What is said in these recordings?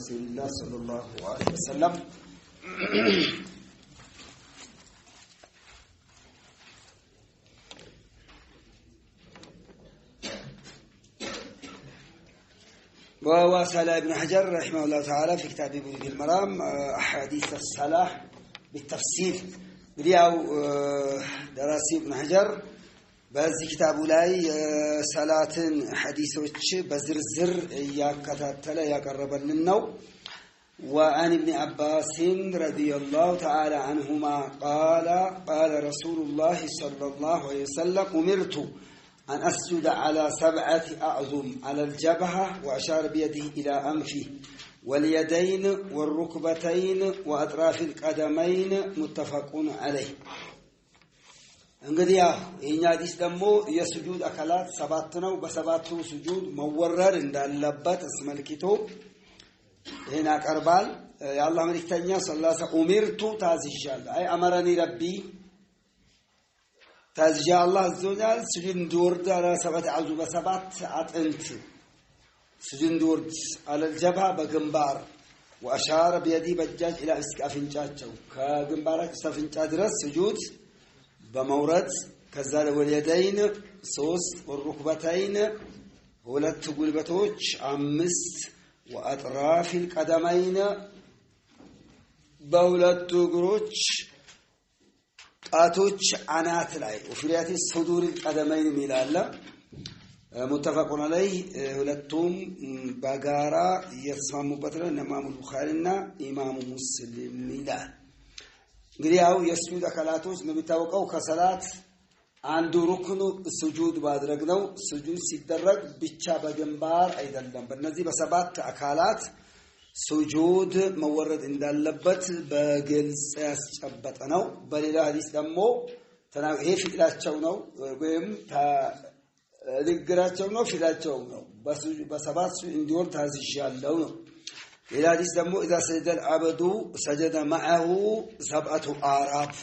رسول الله صلى الله عليه وسلم وواصل ابن حجر رحمه الله تعالى في كتاب بلوغ المرام أحاديث الصلاة بالتفصيل برياو دراسي ابن حجر بهذه كتاب لاي صلاة حديثوች بزرزر ياكتتل يقربلنا وعن ابن عباس رضي الله تعالى عنهما قال رسول الله صلى الله عليه وسلم أمرت أن أسجد على 7 أعظم على الجبهة وأشار بيده إلى أنفه واليدين والركبتين وأطراف القدمين متفق عليه እንግዲህ የኛ ዲስ ደግሞ የሱጁድ አካላት 7 ነው በሰባቱ ሱጁድ መወረር እንዳለበት አስመልክቶ ይሄን አቀርባል የአላህ መልእክተኛ ሰለላሁ ዐለይሂ ወሰለም ኡሚርቱ ታዝዣል አይ አመረኒ ረቢ ታዝዣ አላህ ዘወጃል ሱጁድ እንዲወርድ على 7 አዙ በሰባት አጥንት ሱጁድ እንዲወርድ على الجبهة በግንባር واشار بيدي بجاج الى እስካፍንጫቸው ከግንባራቸው እስካፍንጫ ድረስ ሱጁድ بمورد كذا واليدين 3 والركبتين ሁለት ጉልበቶች 5 واطراف القدمين በሁለቱ እግሮች ጣቶች አናት ላይ ወፍሪያት الصدور القدمين ሚላላ متفقون عليه ሁለቱም በጋራ የተስማሙበት ነው ኢማሙ ቡኻሪና ኢማሙ ሙስሊም ሚላል እንግዲህ ያው የሱጁድ አካላቶች እንደሚታወቀው ከሰላት አንዱ ሩክኑ ሱጁድ ማድረግ ነው ሱጁድ ሲደረግ ብቻ በግንባር አይደለም በእነዚህ በሰባት አካላት ሱጁድ መወረድ እንዳለበት በግልጽ ያስጨበጠ ነው በሌላ ሐዲስ ደግሞ ይሄ ፊላቸው ነው ወይም ንግግራቸው ነው ፊላቸው ነው በሰባት እንዲወርድ ታዝዣለሁ ነው ሌላ ሐዲስ ደግሞ اذا سجد العبد سجد معه 7 አዕራፍ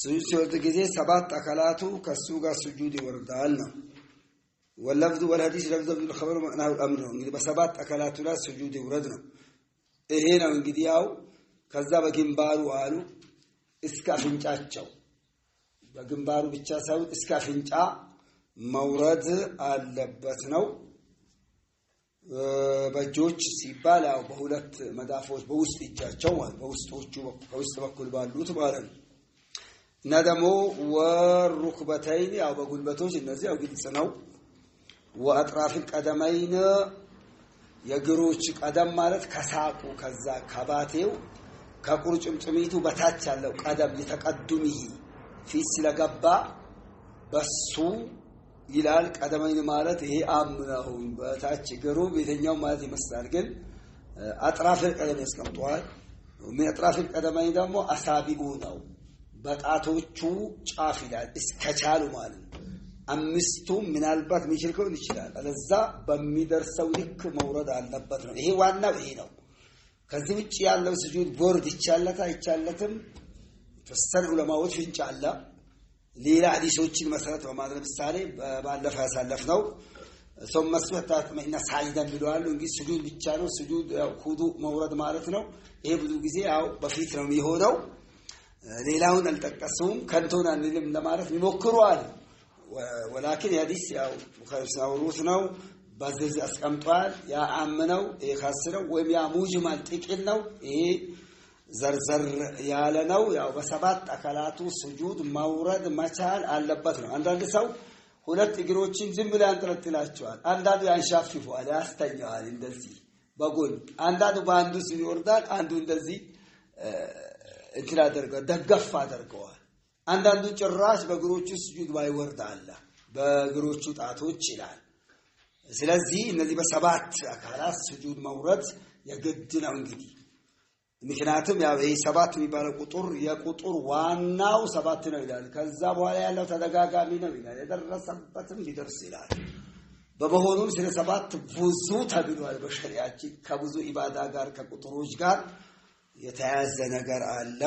ሱጁድ ሲወርድ ጊዜ 7 አካላቱ ከሱ ጋር ሱጁድ ይወርዳል ነው واللفظ والحديث لفظ الخبر معناه الامر እንግዲህ በሰባት አካላቱ ላይ ሱጁድ ይወርድ ነው ይሄ ነው እንግዲህ ያው ከዛ በግንባሩ አሉ እስከ አፍንጫቸው በግንባሩ ብቻ ሳይሆን እስከ አፍንጫ መውረድ አለበት ነው በእጆች ሲባል ያው በሁለት መዳፎች በውስጥ እጃቸው ማለት በውስጦቹ በውስጥ በኩል ባሉት ማለት ነው እና ደግሞ ወሩክበተይን ያው በጉልበቶች እነዚህ ያው ግልጽ ነው ወአጥራፍ القدمين የእግሮች ቀደም ማለት ከሳቁ ከዛ ከባቴው ከቁርጭምጭሚቱ በታች ያለው ቀደም ለተቀዱሚሂ ፊት ስለገባ በሱ ይላል ቀደመኝ ማለት ይሄ አምናው በታች እግሩ በየትኛው ማለት ይመስላል ግን አጥራፍ ቀደም ያስቀምጧል አጥራፍ ቀደመኝ ደግሞ አሳቢኡ ነው በጣቶቹ ጫፍ ይላል እስከቻሉ ማለት አምስቱ ምናልባት ሚችልከው ይችላል አለዛ በሚደርሰው ልክ መውረድ አለበት ነው ይሄ ዋናው ይሄ ነው ከዚህ ውጪ ያለው ሱጁድ ቦርድ ይቻላልም ተሰነ ዑለማዎች ፍንጫላ ሌላ ሐዲሶችን መሰረት በማድረግ ለምሳሌ ባለፈ ያሳለፍነው ثم መስዋዕት ተመና ሳይዳን ብለዋል እንግዲህ ሱጁድ ብቻ ነው ሱጁድ ያው ኩዱ መውረድ ማለት ነው ይሄ ብዙ ጊዜ ያው በፊት ነው የሚሆነው ሌላውን አልጠቀሱም ከንቶና እንልም ለማለት ይሞክሩዋል ولكن ሐዲስ ያው ሙኸሪሳውሩት ነው ባዘዝ አስቀምጧል ያ አምነው ይሄ ካስረው ወይም ያ ሙጅማል ጥቂል ነው ይሄ ዘርዘር ያለ ነው ያው በሰባት አካላቱ ሱጁድ ማውረድ መቻል አለበት ነው አንዳንድ ሰው ሁለት እግሮችን ዝም ብለው ያንጠለጥላቸዋል አንዳንዱ ያንሻፍፋል ያስተኛዋል እንደዚህ በጎን አንዳንዱ በአንዱ ሲወርዳል አንዱ እንደዚህ እንትን አደርገው ደገፍ አደርገዋል አንዳንዱ ጭራሽ በእግሮቹ ሱጁድ ባይወርዳል በእግሮቹ ጣቶች ይላል ስለዚህ እነዚህ በሰባት አካላት ሱጁድ መውረድ የግድ ነው እንግዲህ ምክንያቱም ያው ይሄ 7 የሚባለው ቁጥር የቁጥር ዋናው 7 ነው ይላል ከዛ በኋላ ያለው ተደጋጋሚ ነው ይላል የደረሰበትም ሊደርስ ይላል በመሆኑም ስለ 7 ብዙ ተብሏል በሸሪዓችን ከብዙ ኢባዳ ጋር ከቁጥሮች ጋር የተያዘ ነገር አለ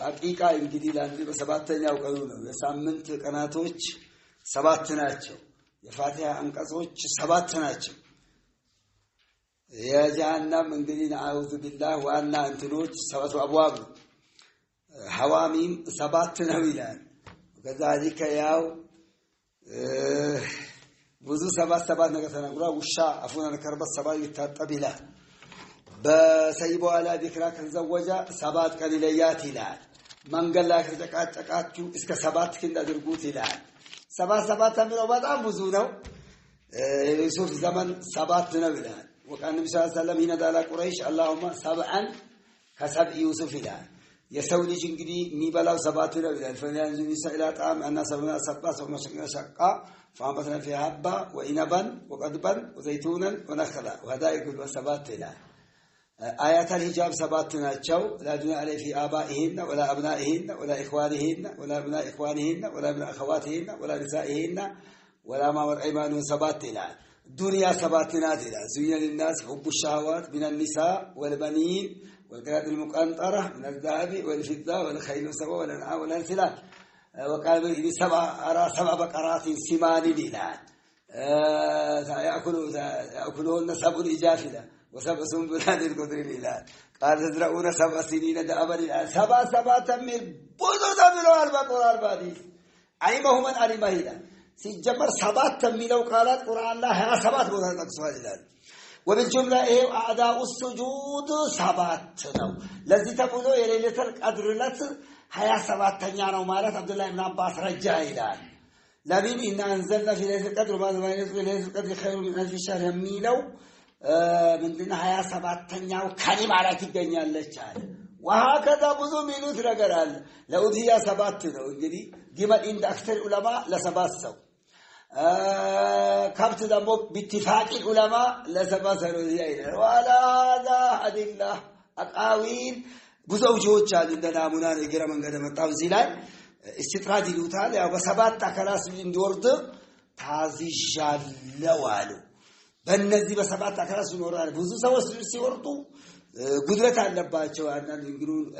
አቂቃ እንግዲህ ለአንድ በሰባተኛው ቀኑ ነው የሳምንት ቀናቶች 7 ናቸው የፋቲሃ አንቀጾች 7 ናቸው የጀሃነም እንግዲህ አዑዙ ቢላህ ዋና እንትኖች ሰባቱ አብዋብ ሐዋሚም ሰባት ነው ይላል ከዛሊከ ያው ብዙ ሰባት ነገር ተናግሯል ውሻ አፉን ከርበት ሰባት ይታጠብ ይላል በሰይቦ አላ ዲክራ ከዘወጃ ሰባት ቀን ይለያት ይላል መንገድ ላይ ከተጨቃጨቃችሁ እስከ ሰባት ክንድ አድርጉት ይላል ሰባት የሚለው በጣም ብዙ ነው የዩሱፍ ዘመን ሰባት ነው ይላል وقال النبي صلى الله عليه وسلم هنا دال قريش اللهم سبعا كسبع يوسف ይላል የሰው ልጅ እንግዲህ የሚበላው ሰባት ነው ይላል ፈንያንዙ ይሰላ ጣም እና ሰብና ሰባ ሰው መሸቀሻቃ فانبتنا فيها حبا وعنبا وقضبا وزيتونا ونخلا وحدائق السبات ይላል آيات الحجاب سبات ናቸው لا دون عليه في آبائهن ولا أبنائهن ولا إخوانهن ولا أبناء إخوانهن ولا أبناء أخواتهن ولا نسائهن ولا ما والأيمان سبات ይላል دنيا سباتنا دلا زين للناس حب الشهوات من النساء والبنين والقناطير المقنطرة من الذهب والفضة والخيل والسبع والأنعام والحرث وقال لي سبع بقرات سمان دلا يأكلون سبع إجافلة وسبع سنبلات القدر لله قال تزرعون سبع سنين دأبا لله سبع تمير بوزو تميلوا البقرة البادي علمه من علمه له ሲጀመር ሰባት የሚለው ቃላት ቁርአን ላይ 27 ቦታ ተጠቅሷል ይላል ወበልጁምላ ይሄ አዳኡ ሱጁድ ሰባት ነው ለዚህ ተብሎ የሌሊተል ቀድር ለት 27ኛ ነው ማለት አብዱላህ ኢብኑ አባስ ረጃ ይላል ለምን እና አንዘልና في ليله القدر ما بين ليله القدر خير من الف شهر የሚለው ምንድነው 27ኛው ከሊማ ላይ ትገኛለች አለ وهكذا ብዙ ሚሉት ነገር አለ ለኡድያ ሰባት ነው እንግዲህ ግመል እንደ አክተር ዑለማ ለሰባት ሰው كابت دمو باتفاق العلماء لسبا سنوية ولا ذا حد الله أقاوين بزوجوش عند نامنا نقرأ من قدم التوزيلات استطراد الوتال أو بسبات تكلاس من دورد تازيجال لوالو بنزي بسبات تكلاس من ورال بزو سوى سيورتو قدرة على باتشو عندنا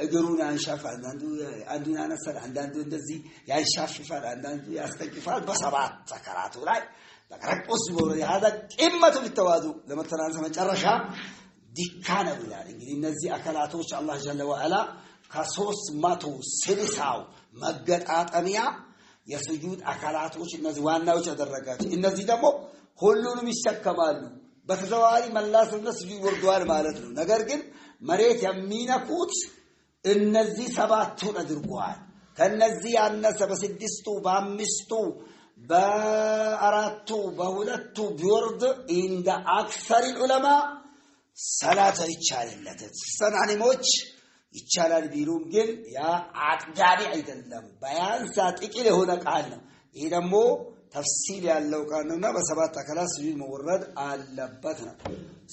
يقولون عن شاف عندنا نصر عندنا دزي يعني شاف فعل عندنا يستكفال بسبات سكرات وراي ذكرك أسبوع هذا قمة التواضع لما تنازل من جرشة دكانة ولا إنجيل نزي أكلاته إن شاء الله جل وعلا كسوس ماتو سلساو مجد أميا يسجود أكلاته إن نزوانا وش أدرجات إن نزي دمو كلهم يشكمالو በተዘዋዋሪ መላስና ስጁድ ወርዷል ማለት ነው ነገር ግን መሬት የሚነኩት እነዚህ ሰባቱን አድርጓል ከነዚህ ያነሰ በስድስቱ በአምስቱ በአራቱ በሁለቱ ቢወርድ እንደ አክሰር ዑለማ ሰላተ ይቻላልለት ሰናኒሞች ይቻላል ቢሉም ግን ያ አጥጋቢ አይደለም በያንሳ ጥቂት የሆነ ቃል ነው ይሄ ደግሞ تفصيل ያለው ቃልና በሰባት አካላት ስጁድ መወረድ አለበት ነው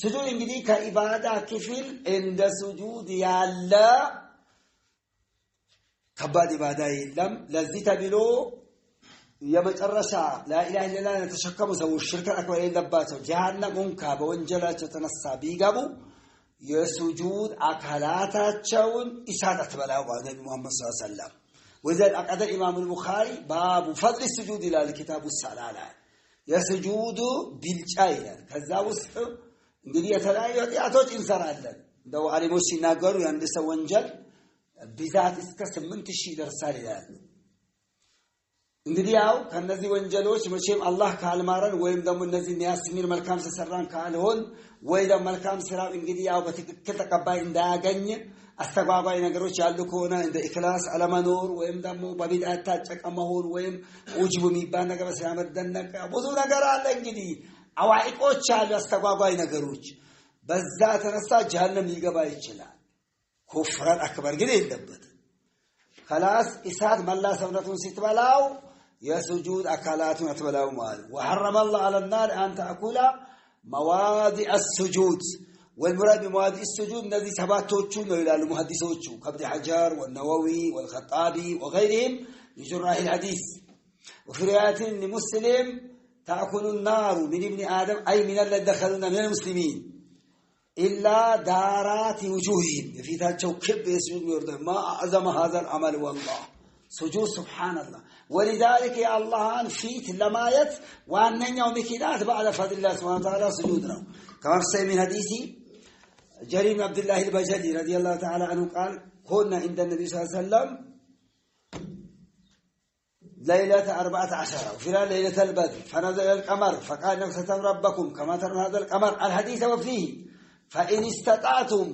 ስጁድ እንግዲህ ከኢባዳ ክፍል እንደ ስጁድ ያለ ከባድ ኢባዳ የለም ለዚህ ተብሎ የመጨረሻ ላኢላሃ ኢላላህ የተሸከሙ ሰዎች ሽርክ አክበር የለባቸው ጀሃነም እንካ በወንጀላቸው ተነሳ ቢገቡ የስጁድ አካላታቸውን እሳት አትበላው ማለት ሙሐመድ ሰለላሁ ዐለይሂ ወሰለም وذلك أقدر الإمام البخاري باب فضل السجود إلى الكتاب الصلاة يسجود بالجاية كذا وسط እንግዲህ የተለያዩ ኃጢአቶች እንሰራለን እንደው አሊሞች ሲናገሩ ያንድ ሰው ወንጀል ብዛት እስከ 8000 ይደርሳል ይላሉ እንግዲህ ያው ከነዚህ ወንጀሎች መቼም አላህ ካልማረን ወይም ደግሞ እነዚህ የሚያስሚር መልካም ሰራን ካልሆን ወይ ደግሞ መልካም ስራ እንግዲህ ያው በትክክል ተቀባይ እንዳያገኝ አስተጓጓይ ነገሮች ያሉ ከሆነ እንደ ኢክላስ አለመኖር ወይም ደግሞ በቢድዓ ታጨቀ መሆን ወይም ኡጅቡ የሚባል ነገር ሲያመደነቀ ብዙ ነገር አለ እንግዲህ አዋኢቆች አሉ አስተጓጓይ ነገሮች በዛ ተነሳ ጀሃነም ሊገባ ይችላል ኩፍራን አክበር ግን የለበት خلاص ኢሳት መላ ሰውነቱን ሲትበላው የሱጁድ አካላቱን አትበላው ማለት وحرم الله على النار ان تاكل مواضع السجود والمراد بمواضع السجود الذي ثباتوچو ነው ይላሉ ሙሐዲሶቹ ከብድ ሐጃር والنووي والخطابي وغيرهم يجرح الحديث وفي روايه لمسلم تاكل النار من ابن ادم اي من الذين دخلوا من المسلمين الا دارات وجوههم فيتاچو كب يسجد يرد ما اعظم هذا العمل والله سجود سبحان الله ولذلك يا الله فيت لمايت وانኛው ምክንያት بعد فضل الله سبحانه وتعالى سجود ነው كما في من حديث جرير بن عبد الله البجلي رضي الله تعالى عنه قال كنا عند النبي صلى الله عليه وسلم ليلة 14 وفي ليلة البدر فنزل القمر فقال نفستم ربكم كما ترون هذا القمر الحديث وفيه فإن استطعتم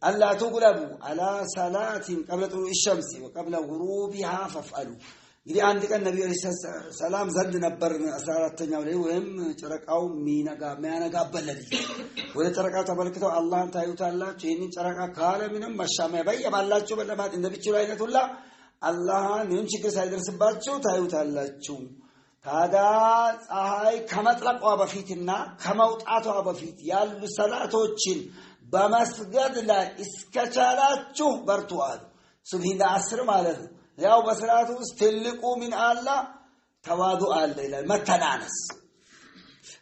ألا تغلبوا على صلاة قبل طلوع الشمس وقبل غروبها فافعلوا እንግዲህ አንድ ቀን ነብዩ ሰላም ዘንድ ነበር 14ኛው ላይ ወይም ጨረቃው ሚያነጋበለል ወደ ጨረቃው ተመልክተው አላህን ታዩታላችሁ ይህንን ጨረቃ ካለ ምንም መሻማያ በየባላችሁ በለማት እንደብቻው አይነቱላ አላህን ምንም ችግር ሳይደርስባችሁ ታዩታላችሁ ታዳ ፀሐይ ከመጥለቋ በፊትና ከመውጣቷ በፊት ያሉ ሰላቶችን በመስገድ ላይ እስከቻላችሁ በርቱአል ሱብሂና 10 ማለት ነው ያው በሰላቱ ውስጥ ትልቁ ምን አላ ተዋዱ አለ ይላል መተናነስ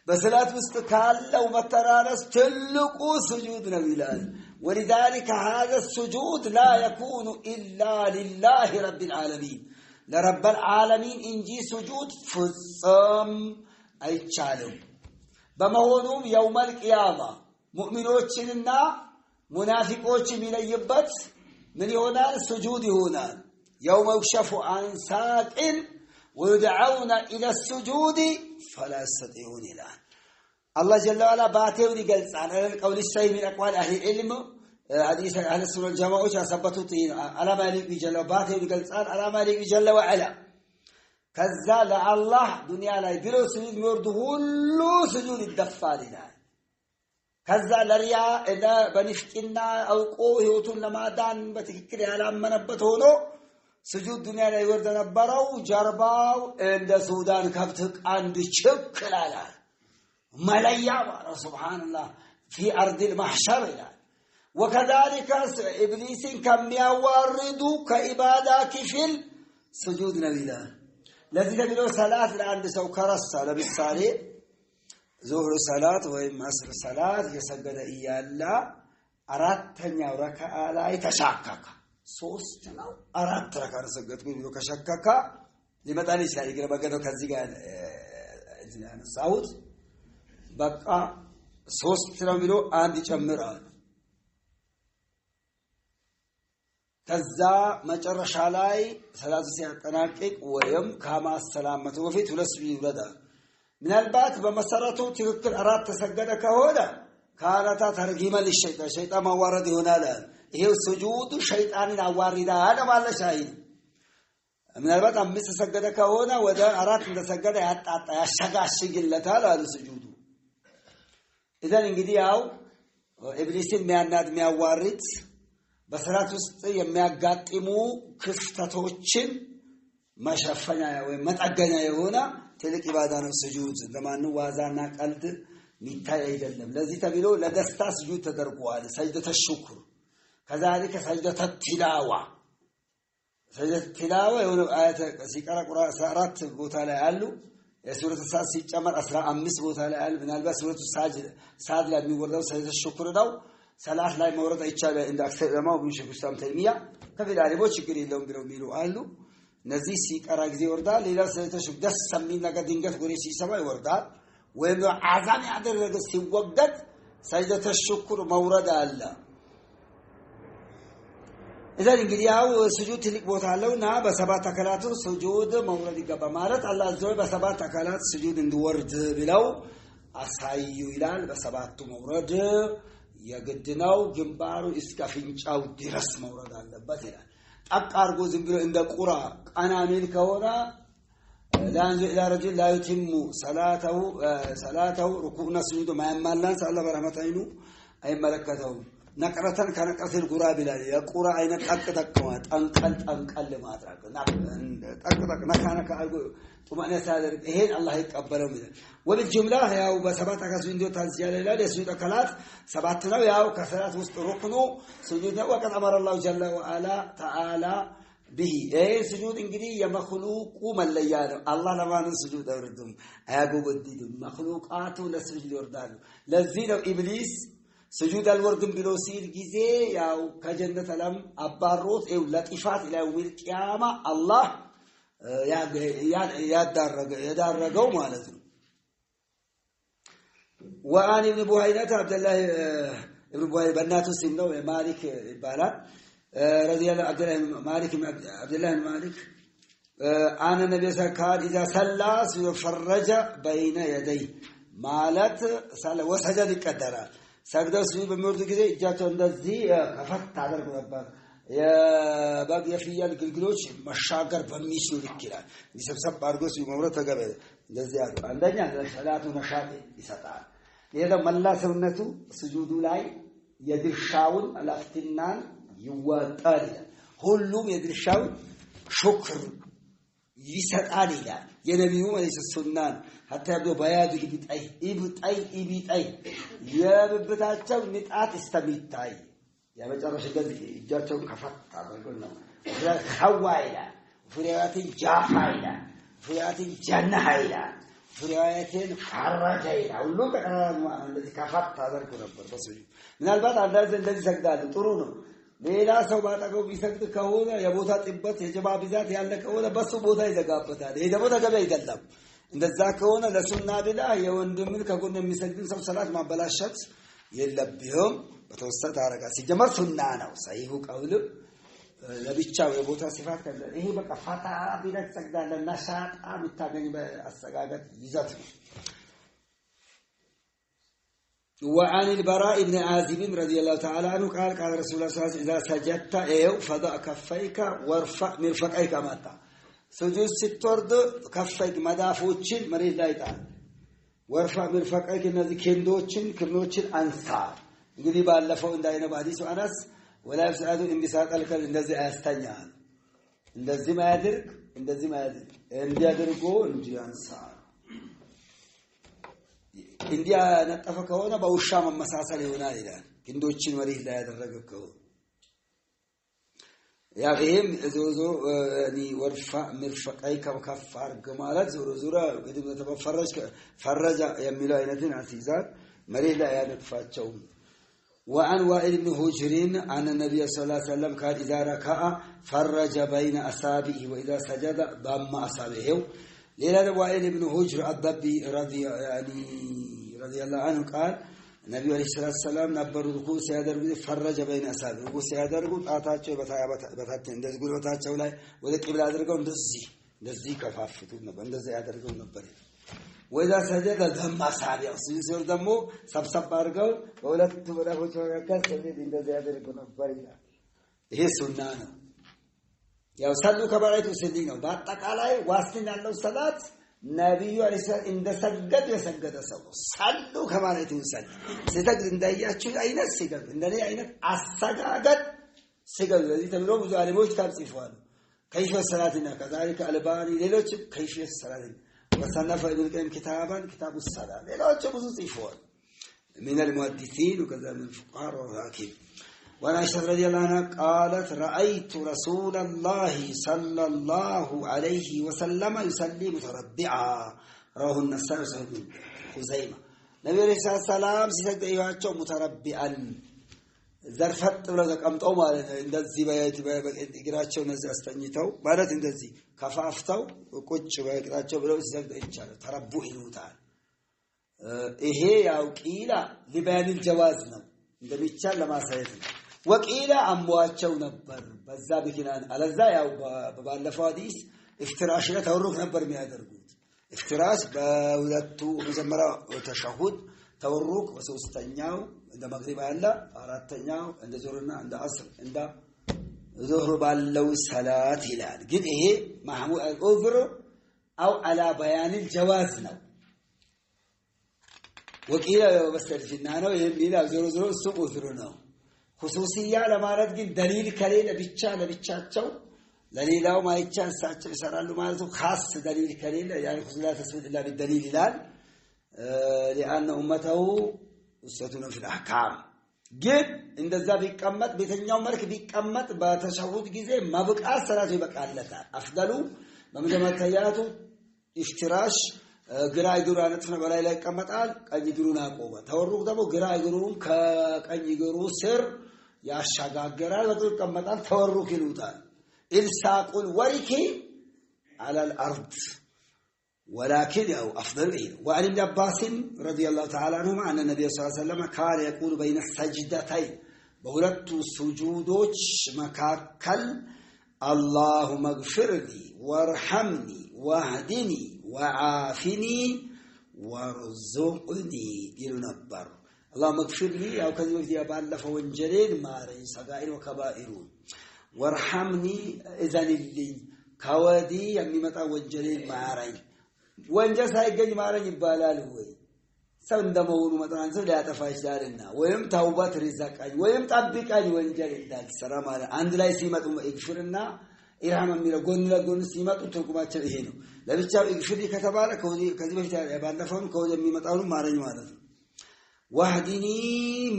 በሰላት ውስጥ ካለው መተናነስ ትልቁ ስጁድ ነው ይላል ولذلك هذا السجود لا يكون إلا لله رب العالمين لرب العالمين إنجي سجود فصم አይቻልም በመሆኑም يوم القيامة ሙእሚኖችንና ሙናፊቆች የሚለይበት ምን ይሆናል ስጁድ ይሆናል يوم يكشف عن ساق ويدعون إلى السجود فلا يستطيعون إلى الله جل وعلا باتيو يقلص على القول السيء من أقوال أهل العلم حديث أهل السنة والجماعة ثبتوا على مالك بجل باتيو يقلص على مالك بجل وعلا كذا الله دنيا لا يبلو سجود يورد كله سجود الدفار لله كذا لرياء إذا بنفكنا أو قوة لما دان بتككر على منبت هونو سجود الدنيا لا يورد نبراو جرباو عند سودان كبتك عند شكلالا ملايا سبحان الله في أرض المحشر وكذلك إبليس كم يورد كإبادة كفل سجود نبيلا الذي تقولوا صلاة عند سو كرس لبالصالح ظهر صلاة وإم عصر صلاة يسجد إيالا أردتني وركع لا يتشكك ሶስት ነው አራት ረካ ሰገድኩ ብሎ ከሸከካ ሊመጣል ይችላል ይገባ ገደው ከዚህ ጋር ሳውት በቃ ሶስት ነው ብሎ አንድ ይጨምራል ከዛ መጨረሻ ላይ ሰላቱ ሲያጠናቅቅ ወይም ከማሰላመቱ በፊት ሁለት ይወዳል ምናልባት በመሰረቱ ትክክል አራት ተሰገደ ከሆነ ካራታ ተርጊመ ለሸይጣን ማዋረድ ይሆናል ይሄው ስጁድ ሸይጣንን አዋሪዳ አለማለሽ አይል ምናልባት አምስት ተሰገደ ከሆነ ወደ አራት እንደሰገደ ያጣጣ ያሸጋሽግለታል አለ ስጁዱ ኢዘን እንግዲህ ያው ኢብሊስን የሚያዋርድ በሰላት ውስጥ የሚያጋጥሙ ክፍተቶችን መሸፈኛ ወይ መጠገኛ የሆነ ትልቅ ኢባዳ ነው ስጁድ ለማን ዋዛና ቀልድ ሚታይ አይደለም ለዚህ ተብሎ ለደስታ ስጁድ ተደርጓል ሰጅደተ ሽክር كذلك سجدة التلاوة سجدة التلاوة يقول آية سيقرأ قرآن سارات بوتالا قالوا سورة الساد سيجمر أسرع أمس بوتالا قال من الباس سورة الساد لا بيوردوا سجدة الشكر داو سلاح لا يمورد إيشابه عند أكثر العلماء وبن شيخ الإسلام تيمية كفي داري بو شكري لهم بيرو قالوا نزي سيقرأ كذي وردا ليلا سجدة الشكر دس سمين لك دينجت قري سيسما يوردا وينو عزام يعدل لك سيوقدت سجدة الشكر مورد الله إذا እንግዲህ ያው ስጁድ ትልቅ ቦታ አለውና በሰባት አካላቱ ስጁድ መውረድ ይገባ ማለት አላህ ዘወይ በሰባት አካላት ስጁድ እንዲወርድ ብለው አሳዩ ይላል በሰባቱ መውረድ የግድ ነው ግንባሩ እስከ ፍንጫው ድረስ መውረድ አለበት ይላል ጠቃርጎ ዝም ብሎ እንደ ቁራ ቀናሚል ከሆነ ላንዙ ኢላ ረጁል ላ ይቲሙ ሰላተው ሩኩዕና ስጁድ ማያማላን ሰላ በረህመታይኑ አይመለከተው نقرتن كنقرت القرى بلا يقرى عين تقطقوا ጠንቀል ማድረግ ጠቅጠቅ ነካነካ አልጎ ጡማኔ ሳደር ይሄን አላህ ይቀበለው ማለት ወልጅምላ ያው በሰባት አካሱ እንዲው ታዝያለ ይላል የሱጁድ አካላት ሰባት ነው ያው ከሰላት ውስጥ ሩክኑ ስጁድ ነው ወቀጥ አመረ አላህ ጀለ ወአላ ተዓላ به اي سجود እንግዲህ የመخلوቁ መለያ ነው አላህ ለማንን ስጁድ አይወርድም አያጎበድድም መخلوቃቱ ለስጁድ ይወርዳሉ ለዚህ ነው ኢብሊስ سجود الورد بلوسيل جزء ياو كجنة لم أباروت أو لطيفات إلى يوم القيامة الله يا دار رجو مالته وعن ابن بوهينة عبد الله ابن بوهينة بناته سنو مالك بالا رضي الله عبد الله مالك عبد الله مالك عن النبي صلى الله عليه وسلم إذا صلى فرج بين يديه مالت صلى وسجد القدر سجد سوي بمرد كده اجاته እንደዚህ ከፈት አድርጎ ነበር የባግ የፍየል ግልግሎች መሻገር በሚችሉ ልክ ይላል ይሰብሰብ አድርጎ ሲው መምረጥ ተገበ እንደዚህ ያለው አንደኛ ለሰላቱ ነሻጥ ይሰጣል ሌላ መላ ሰውነቱ ስጁዱ ላይ የድርሻውን አላፍትናን ይዋጣል ሁሉም የድርሻውን ሹክር ይሰጣል ይላል የነብዩ ወለይስ ሱናን hatta yabdo bayadu ibtai የብብታቸው ንጣት እስከሚታይ ያመጨረሻ ገዚህ እጃቸውን ከፈት አድርገው ነው ሐዋይላ ፍሪያትን ጃፋይላ ፍሪያትን ጀነሃይላ ፍሪያትን ፈረጃይላ ሁሉ ከራኑ እንደዚህ ከፈት አድርገው ነበር በሰዩ ምናልባት አንዳንድ እንደዚህ ሰግዳሉ ጥሩ ነው ሌላ ሰው ባጠገው ቢሰግድ ከሆነ የቦታ ጥበት የጀማ ብዛት ያለ ከሆነ በሱ ቦታ ይዘጋበታል ይሄ ደግሞ ተገቢ አይደለም እንደዛ ከሆነ ለሱና ቢላ የወንድምን ከጎን የሚሰግድን ሰው ሰላት ማበላሸት የለብህም በተወሰተ አረጋ ሲጀመር ሱና ነው ሰሂሁ ቀውል ለብቻው የቦታ ሲፋት ካለ ይሄ በቃ ፈታ ቢለት ሰግዳለና ሻጣ ብታገኝ በአሰጋገት ይዘት ነው وعن البراء بن عازب رضي الله تعالى عنه قال قال رسول الله صلى الله عليه وسلم إذا سجدت فضع كفيك وارفع مرفقيك ماتا سجود ستورد كفيك مدافوچين مريض لا يطال وارفع مرفقيك እነዚህ ክንዶችን ክርኖችን አንሳ እንግዲህ ባለፈው እንዳይነ በሐዲሱ አናስ ولا يفسد انبساط الكل እንደዚህ አያስተኛል እንደዚህ ማያድርግ እንዲያደርጎ እንጂ አንሳ እንዲያ ነጠፈ ከሆነ በውሻ መመሳሰል ይሆናል ይላል ክንዶችን መሬት ላይ ያደረገው ያገም ዞዞ እኒ ወርፋ ምርፈቃይ ከፋር ገማላት ዞሮ ግድም ፈረጃ የሚለው አይነትን አስይዛል መሬት ላይ ያነጥፋቸው وعن وائل بن حجر عن النبي صلى الله عليه وسلم قال إذا ركع فرج بين أصابعه وإذا سجد ضم أصابعه ليلة وائل بن حجر الضبي رضي الله عنه قال النبي عليه الصلاة والسلام نبر ركوع سيادرغ فرج بين أصابعه ركوع سيادرغ ጣታቸው በታች እንደዚህ ጉልበታቸው ላይ ወደ ቂብላ አድርገው እንደዚህ ከፋፍቱ ነበር እንደዚህ ያደርገው ነበር وإذا سجد ضم أصابعه ሲሰሩ ደግሞ ሰብሰብ አድርገው በሁለት ወዳፎች መካከል ሰግድ እንደዚህ ያደርገው ነበር ይላል ይሄ ሱና ነው ያው ሰሉ ከበረቱ ስለኝ ነው በአጠቃላይ ዋስትና ያለው ሰላት ነብዩ አለይሂ እንደሰገደ የሰገደ ሰው ሰሉ ከማለቱ ሰል ሲሰግድ እንዳያችሁ አይነት ሲገድ እንደኔ አይነት አሰጋገድ ሲገድ ለዚህ ተብሎ ብዙ አለሞች ታጽፈዋል كيف صلاتنا كذلك الباني ሌሎች كيف صلاتنا وصنف ابن القيم كتاب الصلاه ሌሎች ብዙ ጽፈዋል من المحدثين وكذا من الفقهاء والحاكم وانا عائشة رضي الله عنها قالت رأيت رسول الله صلى الله عليه وسلم يصلي متربعا رواه النسائي وصحيح خزيمة نبي عليه الصلاة والسلام ሲሰግድ ያቸው متربعا ዘርፈጥ ብለው ተቀምጠው ማለት ነው እንደዚህ በእግራቸው ነዚህ አስተኝተው ማለት እንደዚህ ከፋፍተው ቁጭ በእግራቸው ብለው ሲሰግዱ ይቻላል ተረቡ ይሉታል ይሄ ያው ቂላ ሊባን الجواز ነው እንደሚቻል ለማሳየት ነው ወቂላ አምዋቸው ነበር በዛ በኪናን አለዛ ያው ባለፈው ሐዲስ ኢፍትራሽ ላይ ተወሩክ ነበር የሚያደርጉት ኢፍትራሽ በሁለቱ መጀመሪያ ተሸሁድ ተወሩክ በሶስተኛው እንደ መግሪብ ያለ አራተኛው እንደ ዙህርና እንደ አስር እንደ ዙህር ባለው ሰላት ይላል ግን ይሄ ማህሙድ አልኡዝር አው አላ በያን الجواز ነው ወቂላ በስተርጅና ነው የሚል ዞሮ እሱ ኡዝር ነው خصوصية ለማለት ግን دليل ከሌለ ብቻ ለብቻቸው ለሌላው ማይቻል ሳቸው ይሰራሉ ማለት ነው خاص دليل ከሌለ يعني خصوصية تثبت الا بالدليل ይላል لان امته وستون في الاحكام ግን እንደዛ ቢቀመጥ በተኛው መልክ ቢቀመጥ በተሸሁድ ጊዜ ማብቃት ሰላቱ ይበቃለታል አፍደሉ በመጀመሪያቱ ኢፍትራሽ ግራ እግሩ አነጥፈ በላይ ላይ ይቀመጣል ቀኝ እግሩን አቆመ ተወሩክ ደግሞ ግራ እግሩን ከቀኝ እግሩ ስር ያሻጋገራል በጥሩ ይቀመጣል ተወሩክ ይሉታል ኢልሳቁል ወሪኪ على الارض ولكن أو أفضل إيه وعن ابن عباس رضي الله تعالى عنهما أن النبي صلى الله عليه وسلم كان يقول بين السجدتين بولت سجودوش مكاكل اللهم اغفر لي وارحمني واهدني وعافني وارزقني ينبر اللهم اغفر لي أو كذي وفدي أبالف وانجلين ماري صغائر وكبائر وارحمني إذن اللي كوادي يمي متى وانجلين ماري وانجل سايقن ماري يبالال هوي سندمون مثلا سو لا تفاش دارنا ويم توبات رزقاي ويم طبقاي وانجل دال سلام على عند لا سيمط اغفرنا ኢራም የሚለው ጎን ለጎን ሲመጡ ትርጉማቸው ይሄ ነው ለብቻው እግፍሪ ከተባለ ከዚህ በፊት ያባለፈውን ከወደ የሚመጣው ማረኝ ማለት ነው ዋህዲኒ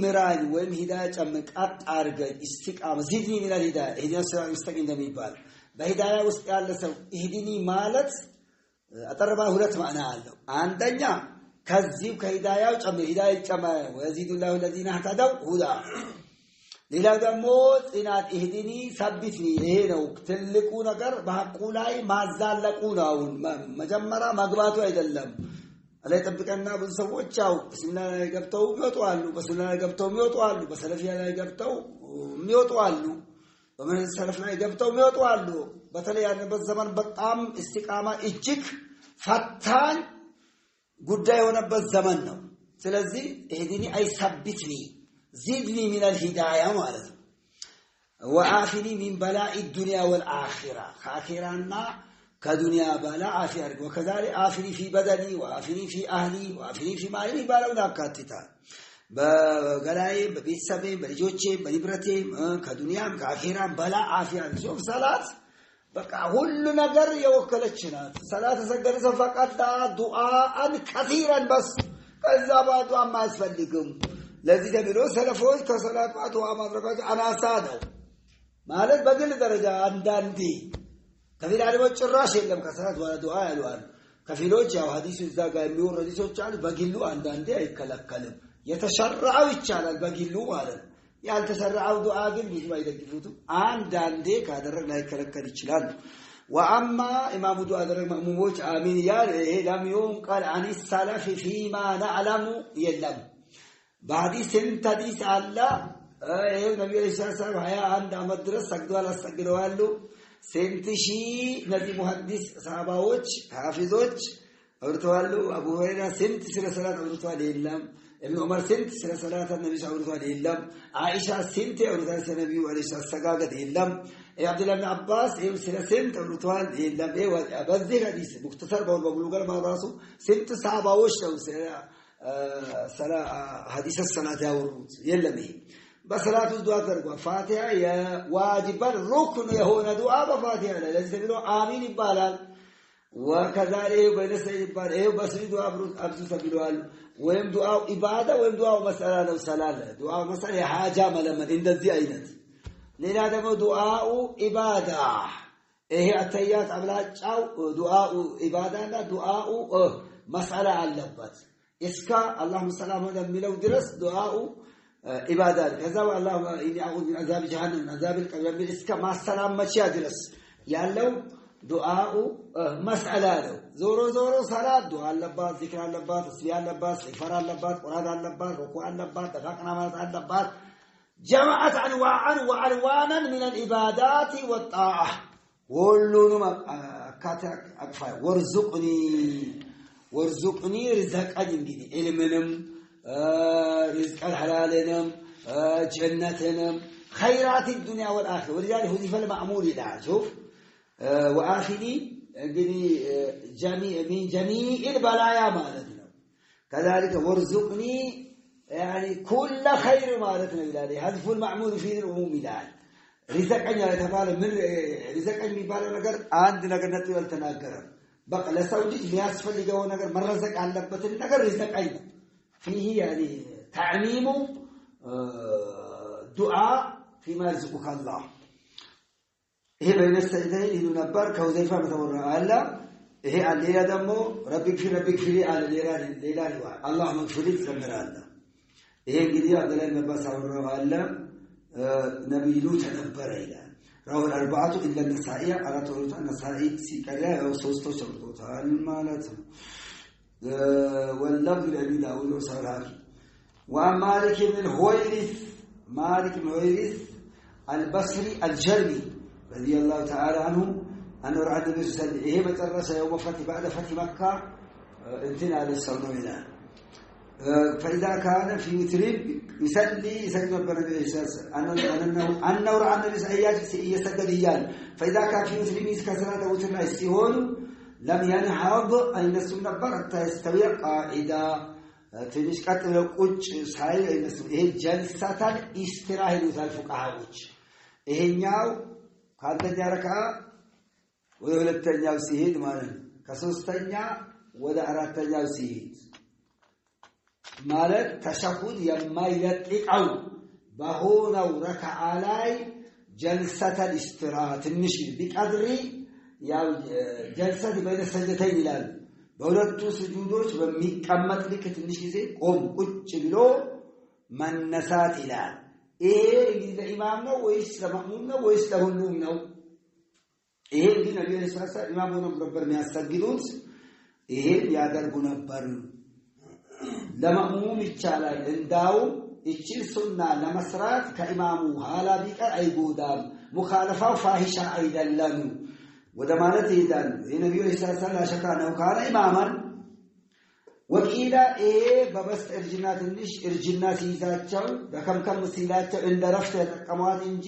ምራኝ ወይም ሂዳያ ጨምቃት አርገኝ ኢስቲቃም ዚድኒ ሚላል ሂዳያ ሂዳያ ሰው ይስተቅ እንደሚባል በሂዳያ ውስጥ ያለ ሰው ኢህዲኒ ማለት አጠረባ ሁለት ማዕና አለው አንደኛ ከዚህ ከሂዳያው ጨምር ሂዳያ ጨምር ወዚዱላሁ الذين اهتدوا ሁዳ ሌላ ደግሞ ጽናት ኢህዲኒ ሰብትኒ ይሄ ነው ትልቁ ነገር በሐቁ ላይ ማዛለቁ ነው መጀመሪያ ማግባቱ አይደለም አላይ ተጠብቀና ብዙ ሰዎች ያው በስና ላይ ገብተው ይወጣሉ በስና ላይ ገብተው ይወጣሉ በሰለፊያ ላይ ገብተው ይወጣሉ በመንዝ ሰለፍ ላይ ገብተው ይወጣሉ በተለይ ያለበት ዘመን በጣም እስቲቃማ እጅግ ፈታኝ ጉዳይ የሆነበት ዘመን ነው ስለዚህ ኢህዲኒ አይሰብትኒ زدني من الهداية مالذ وعافني من بلاء الدنيا والآخرة خاخرنا كدنيا بلاء عافية وكذلك عافني في بدني وعافني في أهلي وعافني في مالي بالاونا كاتتا بغلاي ببيتسبي بلجوتشي بلبرتي كدنيا كآخرة بلاء عافية شوف صلاة بقى كل نجر يوكلتشنا صلاة سجل فقط دعاء كثيرا بس كذا بعد ما يسفلكم ለዚህ ደግሞ ሰለፎች ከሰላት ወቅት ማድረጋቸው አናሳደው ማለት በግል ደረጃ አንዳንዴ ከፊል አለሞች ጭራሽ የለም ከሰላት ወላ ዱዓ ያሉአል ከፊሎች ያው ሐዲሱ እዛ ጋር የሚወሩ ሐዲሶች አሉ በግሉ አንዳንዴ አይከለከልም የተሸራው ይቻላል በግሉ ማለት ያልተሰራው ዱዓ ግን ብዙ አይደግፉትም አንዳንዴ ካደረግ ላይ ከለከል ይችላል وأما إمام دعاء درج مأموموች آمين يا لم ينقل عن السلف فيما نعلم يلم بعدي سنت حديث الله ايه نبي الرسول هيا عند مدرس سجدوا استغفروا سنت شي نبي محدث صحابዎች حافظዎች አውርተዋል አቡ ሁረይራ ስንት ስለ ሰላት አውርተዋል የለም ابن عمر ስንት ስለ ሰላት ነብዩ አውርተዋል የለም አይሻ ስንት አውርተዋል ስለ ነብዩ አለይሂ ሰጋገድ የለም አብዱላህ ኢብኑ አባስ ስለ ስንት አውርተዋል የለም በዚህ ሐዲስ ሙክተሰር በብሉግ አልማራሱ ስንት ሰሃባዎች ነው حديث الصلاة يورد يلمي بصلاة الدعاء ترجع فاتحة يا واجب الركن يهون دعاء بفاتحة لازم يقولوا آمين يبالال وكذلك بين السيد يبال بس دعاء أبزو سبيلوال ويم دعاء إبادة ويم دعاء مسألة لو سلالة دعاء مسألة حاجة ملما عند ذي أينت لنا دم دعاء إبادة أتيات أبلاج أو دعاء إبادة لا دعاء مسألة على اللبات اسكا اللهم سلام على ميلو درس دعاء عبادات كذا اللهم اني اعوذ من عذاب جهنم من عذاب القبر اسكا ما السلام ماشي درس يالو دعاء مساله له زورو زورو صلاه دعاء لبات ذكر لبات تسبيح لبات استغفار لبات قران لبات ركوع لبات تفاقنا ما لبات جمعت انواعا والوانا من العبادات والطاعه كلهم اكفى وارزقني رزقا እንግዲህ علمንም رزق الحلالንም جنتንም خيرات الدنيا والاخره ولذلك هذه المأمور يدعى شوف وآخذي እንግዲህ من جميع البلايا مالتنا كذلك وارزقني يعني كل خير مالتنا ይላል حذف المأمور في العموم ይላል رزقኛ የተባለ ምን رزقኝ የሚባለው ነገር አንድ ነገር ነው ያልተናገረም بقى لسوجي የሚያስፈልገው ነገር መረዘቅ አለበትን ነገር ይዘቀኝ فيه يعني تعميم دعاء فيما يرزقك الله ይሄ በመሰለኝ ይሉ ነበር ከውዘይፋ መተወራ አለ ይሄ አለያ ደግሞ ረቢክ ፊ አለ ሌላ ይዋል አላህ መግፍሪ ተዘምራለ ይሄ እንግዲህ አብደላህ መባስ አወራው አለ ነብዩ ተነበረ ይላል رواه الأربعة إلا النسائي على طول النسائي سيكريا أو سوستو شرطوتها المالت واللفظ لأبي داود وصححه. وعن مالك بن الهويرث البصري الجرمي رضي الله تعالى عنه أنه رأى النبي صلى الله عليه وسلم إيه بترس يوم فتح بعد فتح مكة انتنا على الصلاة والسلام. فإذا كان في وترين يسلي ربنا أنه رأى النبي صلى الله عليه وسلم يسجد إياه. فإذا كان في وترين كسرات وتر لا يستيون لم ينحض أن السنة حتى يستوي قاعدة تنش قتل قج ساي أن إيه جلسة الاستراحة للفقهاء. إيه نياو كان تجاركا ويولتنياو سيد مالن كسوستنيا ودا أراتنياو سيد ማለት ተሸሁድ የማይለጥቀው በሆነው ረከዓ ላይ ጀልሰተል ኢስቲራሃ ትንሽ ቢቀድሪ ያው ጀልሰት በይነ ሰጀተኝ ይላል በሁለቱ ስጁዶች በሚቀመጥ ልክ ትንሽ ጊዜ ቆም ቁጭ ብሎ መነሳት ይላል። ይሄ እንግዲህ ለኢማም ነው ወይስ ለማሙም ነው ወይስ ለሁሉም ነው? ይሄ እንግዲህ ነብዩ ሰለላሁ ዐለይሂ ወሰለም ኢማሙ ነበር የሚያሰግዱት ይሄን ያደርጉ ነበር። ለማሙም ይቻላል እንዳው እቺን ሱና ለመስራት ከኢማሙ ኋላ ቢቀር አይጎዳም ሙኻለፋው ፋሂሻ አይደለም ወደ ማለት ይሄዳል። የነብዩ ሰለላሁ ዐለይሂ ወሰለም ነው ካለ ኢማማን ወቂላ በበስት እርጅና ትንሽ እርጅና ሲይዛቸው በከምከም ሲላቸው እንደረፍት የተጠቀሟት እንጂ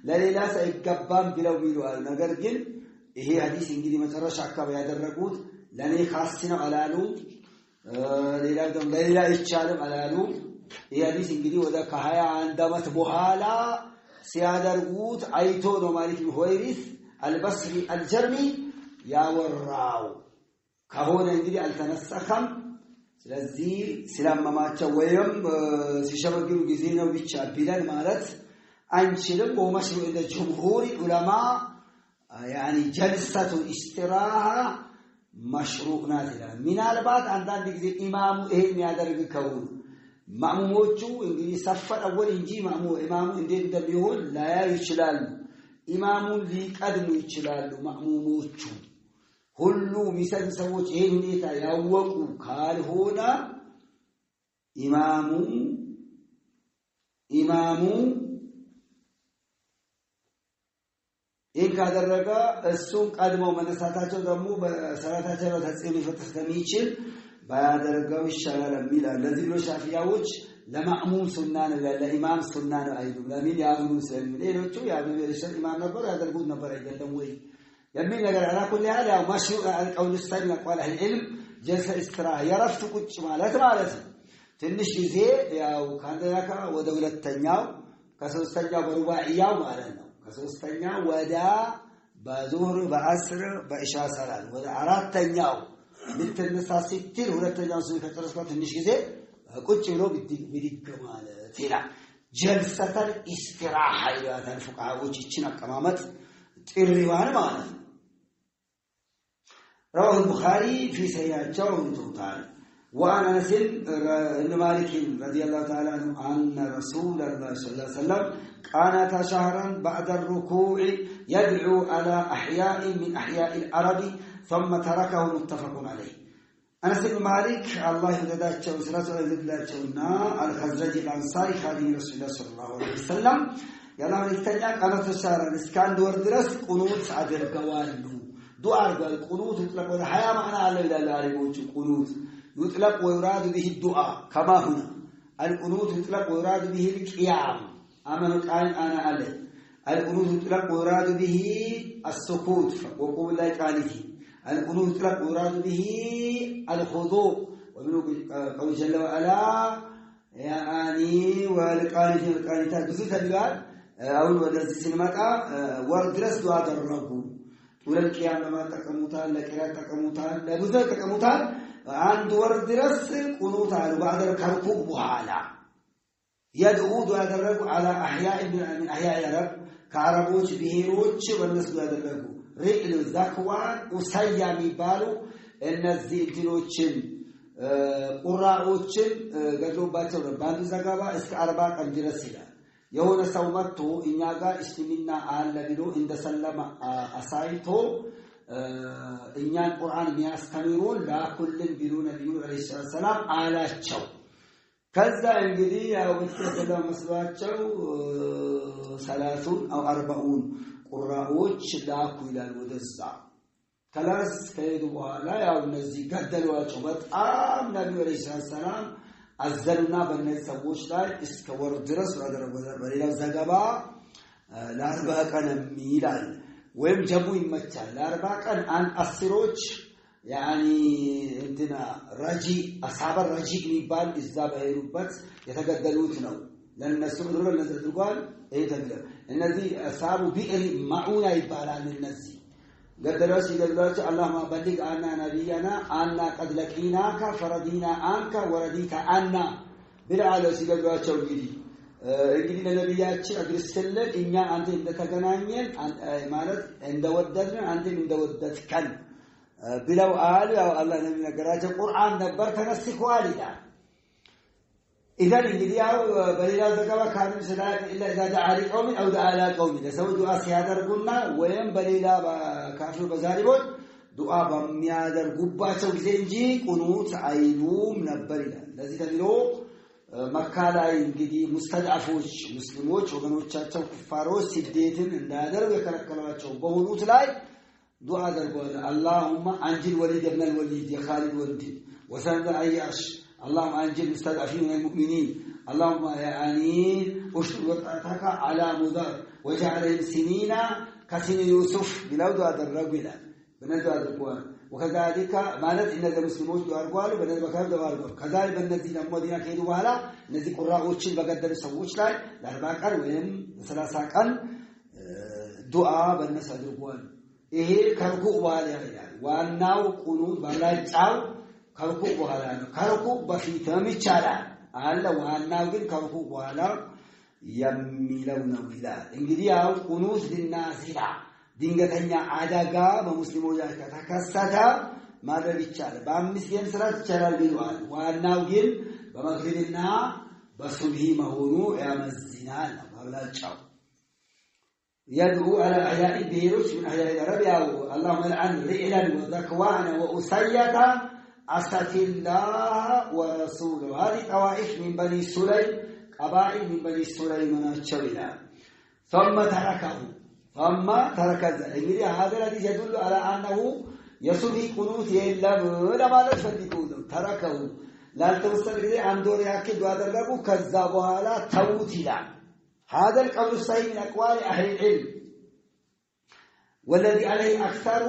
ለሌላ ሳይገባም ብለው ይሏል። ነገር ግን ይሄ ሐዲስ እንግዲህ መጨረሻ አካባቢ ያደረጉት ለኔ ካስ ነው አላሉ ሌላ ደግሞ ሌላ ይቻላል አላሉ። ይሄ ሐዲስ እንግዲህ ወደ ከ21 ዓመት በኋላ ሲያደርጉት አይቶ ነው ማለት ሁወይሪስ አልበስሪ አልጀርሚ ያወራው ከሆነ እንግዲህ አልተነሰከም። ስለዚህ ስለማማቸው ወይም ሲሸመግሉ ጊዜ ነው ብቻ ቢለን ማለት አንችልም። ወመሽሩ እንደ ጀምሁር ዑለማ يعني جلسة الاستراحة مشروع نازلة من البعض عندنا ጊዜ ኢማሙ ይሄን ያደርግ ከሆነ ማሙሞቹ እንግዲህ ሰፈር አወል እንጂ ኢማሙ እንዴት እንደሚሆን ላያዩ ይችላሉ። ኢማሙን ሊቀድሙ ይችላሉ። ማሙሞቹ ሁሉ ሚሰል ሰዎች ይሄን ሁኔታ ያወቁ ካልሆነ ኢማሙ ካደረገ እሱን ቀድመው መነሳታቸው ደግሞ በሰላታቸው ላይ ተጽዕኖ ሊፈጥር ስለሚችል ባያደርገው ይሻላል የሚላል። ለዚህ ነው ሻፊያዎች ለማሙም ሱና ነው ለኢማም ሱና ነው አይሉም። ለምን ያዙሉ ስለሚል ሌሎቹ ያዙሉ ኢማም ነበር ያደርጉት ነበር አይደለም ወይ የሚል ነገር አላኩል ያለ ያው ማሽሩ አልቀውል ሰን አቋል العلم ጀልሰ ኢስትራህ የረፍት ቁጭ ማለት ነው። ትንሽ ጊዜ ያው ካንደላካ ወደ ሁለተኛው ከሶስተኛው በሩባዒያው ማለት ነው። ከሶስተኛው ወደ በዙህር በአስር በኢሻ ሰላል ወደ አራተኛው ልትነሳ ስትል ሁለተኛው ሱን ከጨረስኩ ትንሽ ጊዜ ቁጭ ብሎ ቢድግ ማለት ይላል። ጀልሰተል ኢስቲራሃ ይላል ፉቃሃዎች ይችን አቀማመጥ ጥሪዋን ማለት ነው። رواه البخاري في صحيحه وانتهى. وعن انس بن مالك رضي الله تعالى عنه ان رسول الله صلى الله عليه وسلم كان شهرا بعد الركوع يدعو على احياء من احياء العرب ثم تركه متفق عليه. انس بن مالك الله يجزاه وسرته يجزاهنا الخزرج الانصاري خادم رسول الله صلى الله عليه وسلم يلا نستنى قناه الشهر اسكان دور درس قنوت አድርገዋል። دعاء القنوت يطلق ولا حياة معنى على العلموت القنوت يطلق ويراد به الدعاء كما هنا القنوت يطلق ويراد به القيام أمن قال أنا عليه. القنوت يطلق ويراد به السكوت وقول لا قاله. القنوت يطلق ويراد به الخضوع ومن قول جل وعلا يعني والقانتات بزوت الجال أول ودرس سينماتا وردرس دعاء الرب ولن قيام ما تقموتان لقراءة تقموتان لبزر تقموتان عند ورد درس قنوتان وبعد الكركوب بحالا يدعو يدرقوا على أحياء من أحياء العرب كعربوش بهيروش والناس يدرقوا رئل الزكوان وسيامي بالو إن الزيتينوشن قراءوشن قدروا باتوا باندو زكابا اسك أرباك أمدرسلا የሆነ ሰው መጥቶ እኛ ጋር እስልምና አለ ብሎ እንደሰለማ አሳይቶ እኛን ቁርአን የሚያስተምሩን ላኩልን ብሎ ነብዩ አለይሂ ሰላም አላቸው ከዛ እንግዲህ ያው በተሰለማ መስሏቸው 30 أو 40 ቁራዎች ላኩ ይላል ወደዛ ከላስ ከሄዱ በኋላ ያው እነዚህ ገደሏቸው በጣም ነብዩ አለይሂ ሰላም አዘሉና በእነዚህ ሰዎች ላይ እስከ ወር ድረስ አደረጉ በሌላው ዘገባ ለ40 ቀን ይላል ወይም ጀሙ ይመቻል ለ40 ቀን አስሮች يعني እንትና ረጂ አሳበ ረጂ የሚባል እዛ በሄዱበት የተገደሉት ነው ለነሱ ድሮ ለዘድጓል ይሄ ተገደለ እነዚህ አሳቡ ቢዕሪ ማኡና ይባላል እነዚህ ገደረስ ይገድላቸው አላህማ በልግ አና ነብያና አና قد لقيناك فرضينا عنك ورديت عنا ብለዋል ሲገድላቸው እንግዲህ ለነብያችን አድርሰልን እኛ አንተ እንደተገናኘን ማለት እንደወደድን አንተ እንደወደድከን ብለው አሉ ያው አላህ ነብይ ነገራቸው ቁርአን ነበር ተነስኳል ይላል إذا الجدياو بليلا زكوا كانوا سلاك إلا إذا دعا لقوم أو دعا على قوم لسوا دعاء سيادر قلنا وين بليلا كافر بزاربون دعاء بميادر قبة وزنجي قنوت عينوم نبرنا الذي تدلو مكة لا ينجدي مستضعفوش مسلموش وغنوتشاتشو كفاروش سديتن نادر ويكركلواتشو بهونوت لاي دعاء درقول اللهم أنجل وليد ابن الوليد يا خالد ولدي وسند عياش اللهم أنجل مستضعفين من المؤمنين اللهم يعني اشتد وطأتك على مضر وجعلهم سنين كسن يوسف بلو دعاء درقول بندعاء درقول وكذلك مالت إن المسلمون دعاء درقول بندعاء بكار دعاء درقول كذلك بندعاء لمدينة كيدو بحالا نزي قرأوشين بقدر سووش لاي لأرباكر وين ثلاثاكر دعاء بندعاء درقول إيه كركوب بالي يعني وأناو قنود بلاجعو كركوب بحالا كركوب بفيتهم يتشالا على وأناو جن كركوب بحالا يميلون ولا إنجدي أو قنود للنازلة دينغتنيا عداقا بمسلمون كتكستا ماذا يتشالا بامسيان سرات يتشالا بالوال وأناو جن بمغربنا بصبه مهونو يا الزنان بلاجعو يدعو على أحياء البيروت من أحياء العربية اللهم لعن رئلا وذكوانا وأسية أسات الله ورسوله هذه طوائف من بني سليم قبائل من بني سليم ونشولا ثم ترك الذي هذا الذي يدل على أنه يسوي قنوت إلا لما لا تفدقون تركه لا توصل إليه عن دور يأكد وهذا الرب كذبوا على توتلا هذا القول الصحيح من أقوال أهل العلم والذي عليه أكثر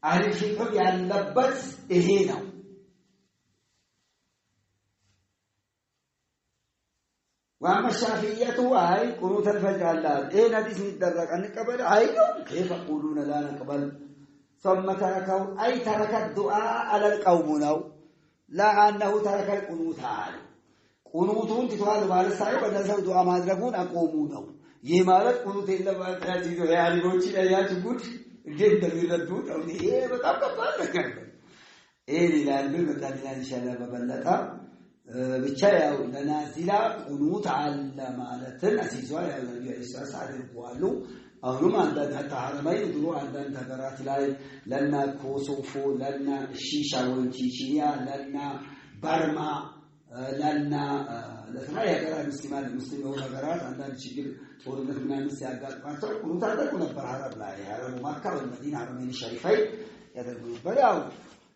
أهل الفقه يلبس إهينا وأما الشافعية وهي قنوت الفجر الله إيه نديس ندرك أن نقبل أيضا كيف يقولون لا نقبل ثم تركه أي ترك الدعاء على القوم لا أنه ترك القنوت على قنوتون تتوالى على السعي والنساء دعاء ما أدركون أقومونه يمالك قنوت إلا ما أدركوا يعني روشي لا تقول جدا يردون أو إيه بتابع إيه للعلم بدنا إن شاء الله ببلغها بتشايا لنازلا قنوت على مالتن أسيسوا يا النبي إسحاق عليه قالوا أهلهم عندنا حتى حرمين يدروا عندنا تجارات لاي لنا كوسوفو لنا الشيشة والتشيشيا لنا برما لنا لثنايا كرا المسلمين وغيرات عندنا شكل ورنا من السياقات ما تقول قنوت هذا كنا برهرب لا يا مكة والمدينة حرمين الشريفين يدروا بلاو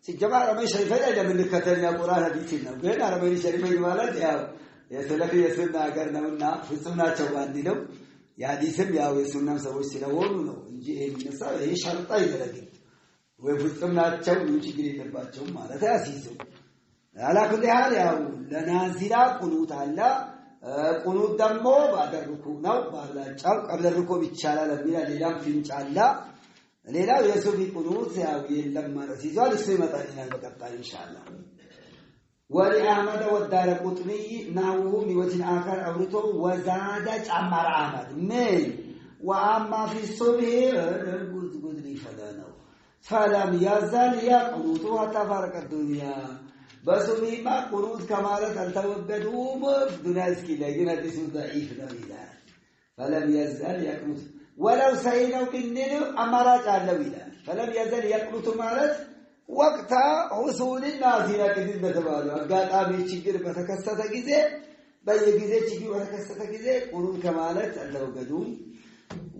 سجماعة حرمين الشريفين إذا من كترنا قرآن حديثنا وين حرمين الشريفين مالك يا سلفي يا سنة أجرنا منا في سنة شوان دينو يا حديثهم يا وسنة سووا سلوونه إنجي من السبب هي شرطة يدركين وفي سنة شوان يجي كريم الباتشوم مالك أسيسو على كل حال يا لنازلا قنوت الله قنوت دمو بعد الركوع نو بعد الشاق قبل الركوع بيتشالا لميلا ليلام فين شالا ليلا يسوي قنوت يا ويلما رسيزوا لسمة تانينا بكتة إن شاء الله ولأحمد والدار قطني نحوه بوجه آخر أورثه وزاد عمر أحمد من وأما في الصبح قدري فلم يزل يقنوت حتى فرق الدنيا بس ما قنوت كمالة التوبدوم دون اسكي لكن هذا ضعيف نبيلا فلم يزل يقنط ولو سينو كننو أمراج على ويلان فلم يزل يقنط مالت وقتها حصول النازلة كذب تبالو قال أبي تشجر بتكسر جزء بيجزء تشجر بتكسر جزء قنوت كمالت التوجدون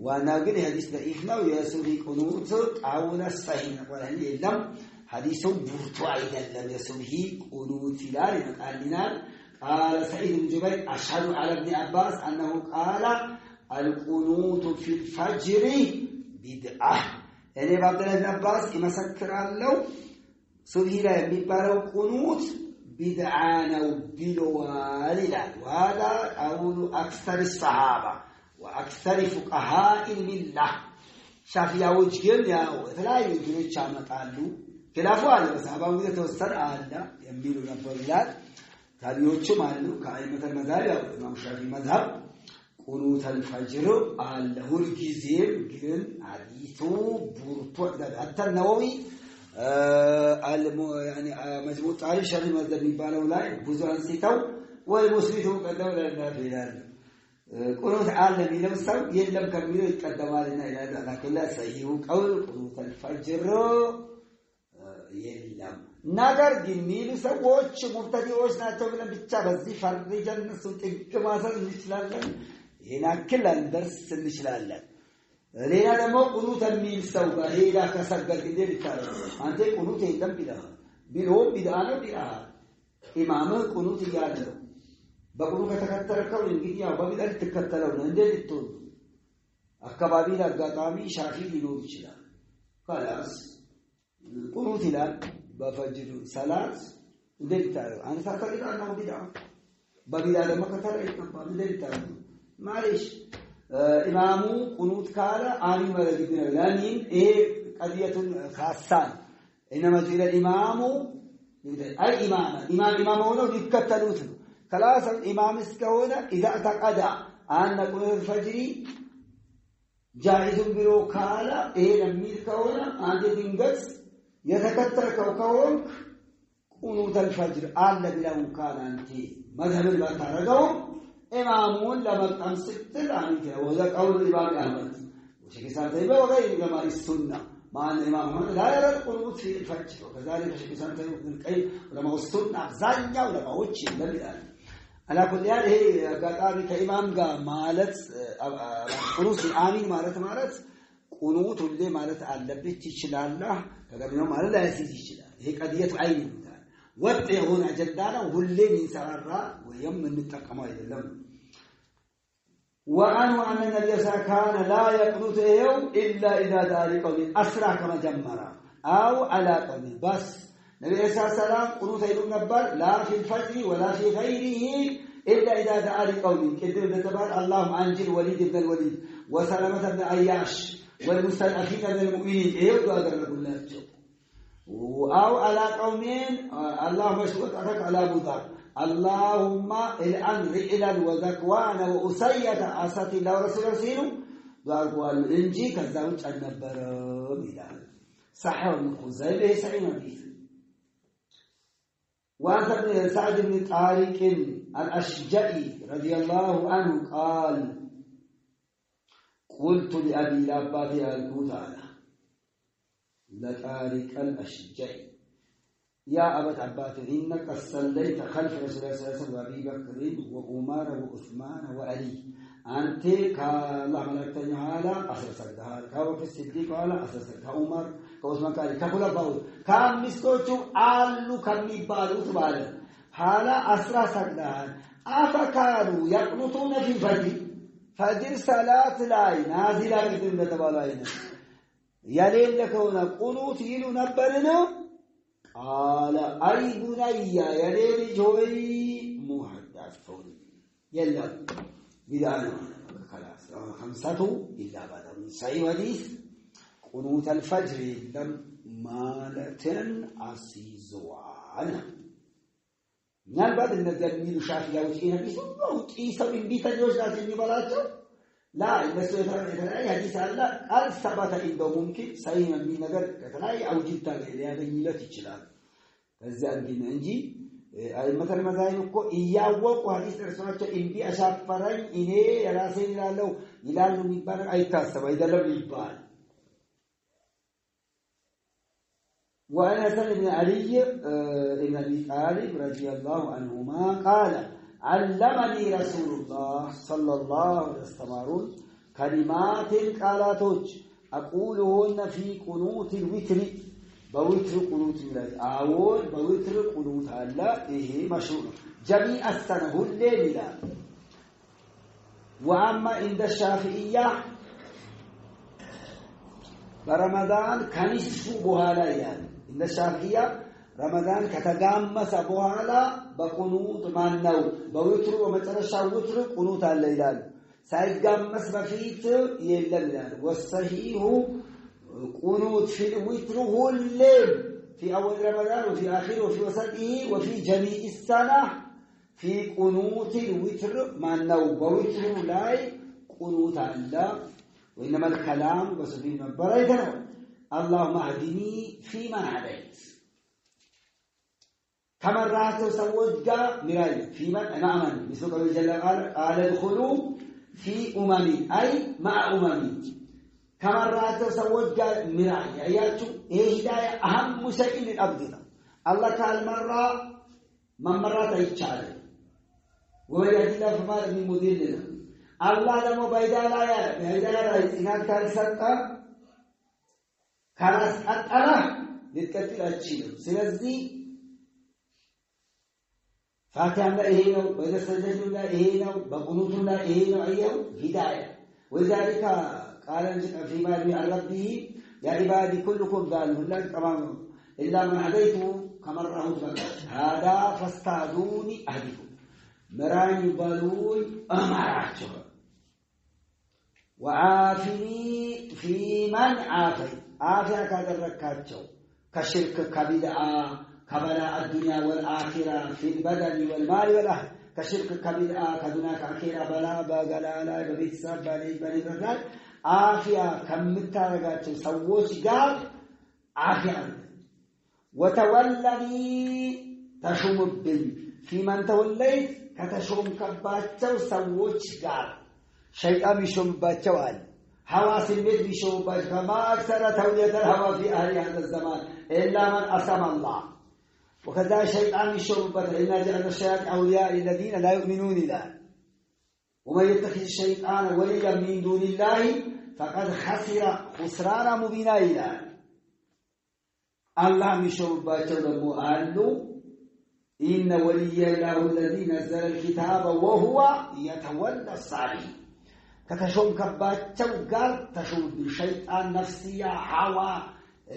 وأنا أقول حديث ضعيفنا ويسوي قنوت عون الصحيح ولا لم حديث برتوع إذا لم يسوي قنوت لا لنا قال سعيد بن جبير أشهد على ابن عباس أنه قال القنوت في الفجر بدعة يعني بعد ابن عباس كما سكر له سبحانه لا يبالو قنوت بدعان وبلوال وهذا أول أكثر الصحابة وأكثر فقهاء الملة شافعي وجههم يا فلا يمكن شامت قالوا خلافوا على الصحابة وإذا توسر على يميلوا نبرلات ታዲዮቹም አሉ ከአይመተ መዛል ያው ኢማም ሻፊዒ መዝሐብ ቁኑት አልፈጅር አለ ሁሉ ጊዜም ግን ሐዲሱ ቡርቶ አተነዋዊ يعني مجموع تعريف شرح المذهب የሚባለው ላይ ብዙ አንስተው ወይ ሙስሊሙ ቀደም ለናፊላል ቁኑት አለ የሚለው ሰው የለም ከሚለው ይቀደማልና ይላል አላከላ ሰሂሁ ቀውል ቁኑት አልፈጅር የለም ነገር ግን ሚሉ ሰዎች ሙብተዲዎች ናቸው ብለን ብቻ በዚህ ፈርጀን እነሱ ጥግ ማሰር እንችላለን ይናክል አንደርስ እንችላለን ሌላ ደግሞ ቁኑት የሚል ሰው በሄዳ ከሰገድ እንደ ይታረው አንተ ቁኑት የለም ቢለው ቢዳነ ቢአ ኢማም ቁኑት ያለው በቁኑት ከተከተለው እንግዲህ ያው በቢዳል ተከተለው ነው እንደ ልትሆን አካባቢ ለአጋጣሚ ሻፊ ሊኖር ይችላል خلاص ቁኑት ይላል በፈጅር ሰላት እንደታረው አንተ ታቀርጣ ነው ቢዳ በቢዳ ደግሞ ከተረ ይቀባል እንደታረው ማለሽ ኢማሙ ቁኑት ካለ አሚን ማለት ነው ለምን ይሄ ቀዲየቱን خاصان انما جيل الامام اي امام ሆኖ ሊከተሉት ነው خلاص الامام እስከሆነ اذا اعتقد ان قنوت الفجر جائز ብሎ ካለ ይሄ ለሚል ከሆነ አንተ ድንገት የተከተልከው ከሆነ ቁኑት الفجر አለ ብለው ካለ አንተ መذهب ባታረገው إمامون لما قام ستل عنك وهذا قول الإمام أحمد وشيخ سانتيبه وغيره كما السنة مع أن الإمام أحمد لا يرى القنوت في الفجر وكذلك شيخ سانتيبه ابن القيم ولما هو السنة أفزانيا ولما هو الشيء لم يقال على كل حال هي قال كإمام قال مالت قنوت آمين مالت قنوت اللي مالت على بيت الله فقال لهم على لا يسير يشلال هي قضية عين وقت هنا جدانا وهل من سررا ويوم من التقمى يدلم وعنه أن النبي صلى الله عليه وسلم كان لا يقنط يوم إلا إذا ذلك من أسرع كما جمرا أو على قوم بس النبي صلى الله عليه وسلم قنوط يوم نبر لا في الفجر ولا في غيره إلا إذا دعا لقوم كدر تبار اللهم أنجل وليد بن الوليد وسلمة بن عياش والمستضعفين من المؤمنين يبدو هذا الرجل لا تشوف أو على قومين اللهم اشهد أنك على بذر اللهم الأن رئلا وذكوان وأسيد أساتي الله رسول رسيله ضربوا الإنجي كذاوج النبر بلال صحيح الخزيبة سعين حديث وأنت بن سعد بن طارق الأشجعي رضي الله عنه قال قلت لأبي لاباتي الكوتالة لطارق الأشجعي يا أبا عباس إنك صليت خلف رسول الله صلى الله عليه وسلم وأبي بكر وعمر وعثمان وعلي أنت كالله ملكتني على أسر سجدها كأبو الصديق على أسر سجدها عمر كعثمان قال كفلا باو كم مسكوتو آلو كم يبالو تبالو حالا أسر سجدها أفكاروا يقنطون في الفجر فجر صلاة لاي نازلة بدون تبالاين يلين لكونا قنوت يلو نبرنا قال أي بني يلين جوي محدث فوري يلا بدانا خلاص خمسة إلا بعد من صحيح حديث قنوت الفجر لم مالتن عسيزوانا نال بعد النزل ميلو شافي لو تينا بيسو كيسا من بيتا جوز لازم يبالاتو لا الناس يتلاقي حديث الله قال ثبت عنده ممكن صحيح من نظر يتلاقي أو جدا لهذا ميلة تشلال كذا أنجي أئمة المذاهب እኮ እያወቁ ሐዲስ እርሷቸው እንዲህ አሻፈረኝ እኔ የራሴን ይላሉ የሚባል አይታሰብ አይደለም ይባል وعن حسن بن علي بن أبي طالب رضي الله عنهما قال علمني رسول الله صلى الله عليه وسلم كلمات قالاتوج أقولهن في قنوت الوتر بوتر قنوت الله أول بوتر قنوت الله إيه مشهور جميع السنة الليل لا وأما عند الشافعية برمضان كنصف بوهالا يعني عند الشافعية رمضان كتجمس بوهالا بقنوت مانو بوتر ومترشا وتر قنوت الليل سيجمس بفيت يلل والصحيح قنوت في الوتر هو الليل في أول رمضان وفي آخره وفي وسطه وفي جميع السنة في قنوت الوتر ما النو بوتر لاي قنوت الله وإنما الكلام وسبيل من بريدنا اللهم اهدني فيمن هديت كما رأت سوجا مراي فيمن أنا أمن بسوق الله جل قال ادخلوا في أممي أي مع أممي كما رأت سوجا مراي أياتو إيه هداية أهم شيء للأبدنا الله تعالى مرة من مرات يتشعر ويأتي الله فما من مديننا الله لما بيدالا إنك كان سرقا كان أتأنا لتكتل أتشير سلزي فاتحة لا إهينو وإذا سجدوا لا إهينو بقنوت لا إهينو أيه هداية ولذلك قال فيما يروي عن ربه يا عبادي كلكم ضالون لا تمام إلا من هديته كما رأوا هذا فاستهدوني أهدكم مران يبالون أمراتهم وعافني في من عافي عافية كذا ركاتشو كشرك كبدعة كبلاء الدنيا والآخرة في البدن والمال والأهل كشرك كبدعة كدنيا كأخيرا بلاء بغلالا ببيتساب بني برنات عافية كمتارغاتشو سووش قال عافية وتولني تشوم الدين في من توليت كتشوم كباتشو سووش قال شيطان يشوم باتشوال حواس المد يشوم باتشو فما أكثر تولية الهوى في أهل هذا الزمان إلا من أسم الله وكذا شيطان يشوم باتشو إنا جعلنا الشياطين أولياء الذين لا يؤمنون الله ومن يتخذ الشيطان وليا من دون الله فقد خسر خسرانا مبينا إله الله يشوم باتشو دمو أهلو إن ولي الله الذي نزل الكتاب وهو يتولى الصالحين كتشوم كباتشو قال تشوم بالشيطان نفسية حوا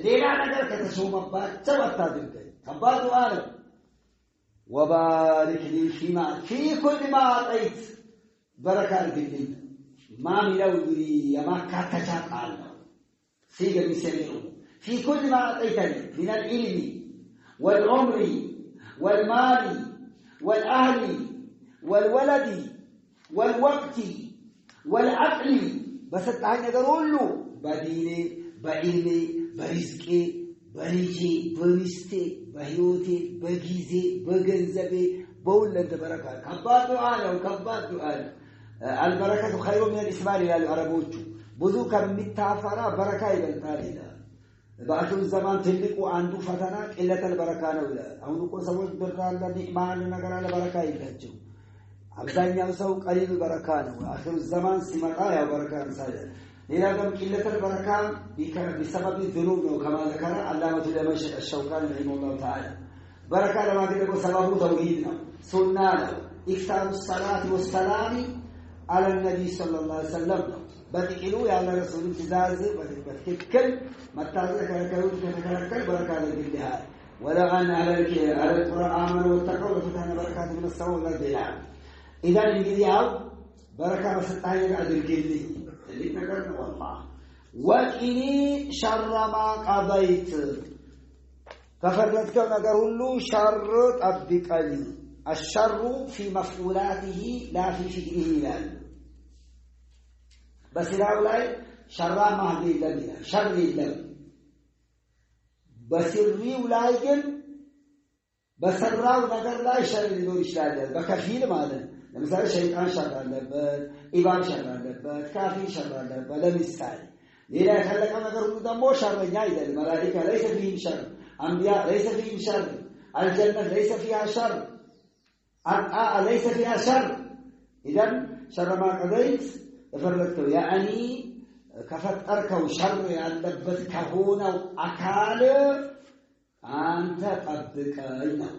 ليلا نقل كتشوم باتشو التادل كباتو آلم وبارك لي في كل ما أعطيت بركة لي ما ملو لي يما كتشاق آلم سيجا بسنئه في كل ما أعطيتني من العلم والعمر والمال والأهل والولد والوقت والعقل بس التعني يقولوا بديني بعلمي برزقي بريجي بمستي بهيوتي بجيزي بجنزبي بقول لك بركة كبار دعاء وكبار دعاء البركة خير من الإسماعيل العربوش بذو كم متعفرة بركة يبنتالي بآخر الزمان تلقوا عنده فتنة إلا البركة نولا أو نقول سووا بركة نعمة نقرأ البركة يبنتجو أبداً يوسف قليل البركة وآخر الزمان سمعة يا بركة مساجد إذا كم قلة البركة بسبب الذنوب وكما ذكر علامة دمشق الشوكاني رحمه الله تعالى بركة لما تقول سببه توحيدنا سنة إكثار الصلاة والسلام على النبي صلى الله عليه وسلم بتقولوا يا الله رسول امتزاز بتكل متازك كركوت كتكركل بركة لله ولا أن على القرآن آمنوا واتقوا وفتحنا بركات من السماء والأرض إذا الجدياو بركة وستاهي قدر الجدي اللي نقرنا والله وإني شر ما قضيت كفرتك نقرهلو شر أبقلي الشر في مفعولاته لا في فعله لا بس الأولى شر ما هدي لنا شر لنا بس الريو لايجن በሰራው ነገር ላይ ሸር ሊኖር ይችላል በከፊል ማለት ለምሳሌ ሸይጣን ሸር አለበት ኢባብ ሸር አለበት ካፊር ሸር አለበት ለምሳሌ ሌላ የከለቀ ነገር ሁሉ ደግሞ ሸረኛ አይደለም መላእክት ليس فيهم شر انبياء ليس فيهم شر الجنه ليس فيها شر ليس فيها شر اذا شر ما قضيت فردته يعني كفتركው ሸር ያለበት ከሆነው አካል አንተ ጠብቀኝ ነው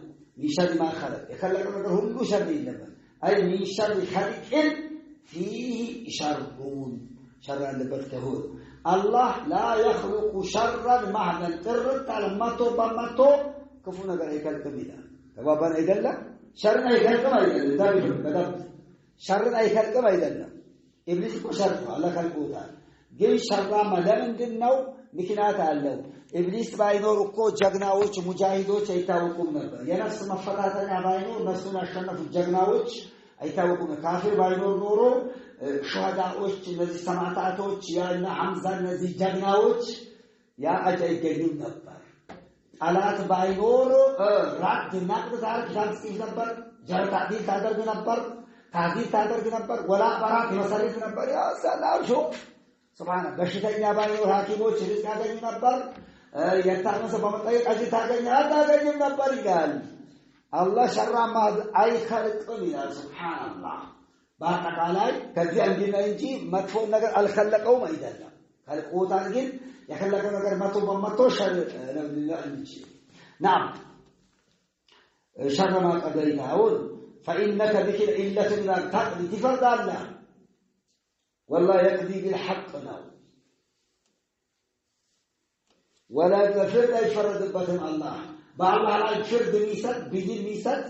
ይሸር ማخلق የከለቀ ነገር ሁሉ ሸር የለበት አይ من شر خلق فيه شرون شر ያለበት ከሆነ الله لا يخلق شرا محضا ጥርት አለማቶ በማቶ ክፉ ነገር አይከልቅም ይላል ተባባን አይደለም ሸርን አይከልቅም አይደለም ዳዊት በደም ሸርን አይከልቅም አይደለም ኢብሊስ እኮ ሸር ነው አላህ ከልቆታል ግን ሸራ ለምንድነው ምክንያት አለው ኢብሊስ ባይኖር እኮ ጀግናዎች ሙጃሂዶች አይታወቁም ነበር የነፍስ መፈራተኛ ባይኖር ነፍሱን ያሸነፉ ጀግናዎች አይታወቁም ካፊር ባይኖር ኖሮ ሸሃዳዎች እነዚህ ሰማዕታቶች ያና ሐምዛ እነዚህ ጀግናዎች ያ አይገኙም ነበር አላት ባይኖር ራድ ናቅድ ታርክ ነበር ጀርታዲ ታደርግ ነበር ወላ ባራት መሰረት ነበር ያ ሰላም ሹ ሱብሃን በሽተኛ ባይኖር ሐኪሞች ሪስክ ያገኙ ነበር የታመሰ በመጠየቅ አጅ ታገኙ ነበር ይላል አላህ ሸራማ አይኸልቅም ይላል ሱብሃንአላህ በአጠቃላይ ከዚህ አንዲና እንጂ መጥፎ ነገር አልኸለቀውም አይደለም ከልቆታን ግን የኸለቀ ነገር መጥቶ በመጥቶ ሸር ነው እንጂ نعم شر ما قضيته فإنك بك العلة لا تقضي تفرد الله والله يقضي بالحق نو ولا تفرد يفرد بطن الله بالله لا يفرد ميسد بيجي ميسد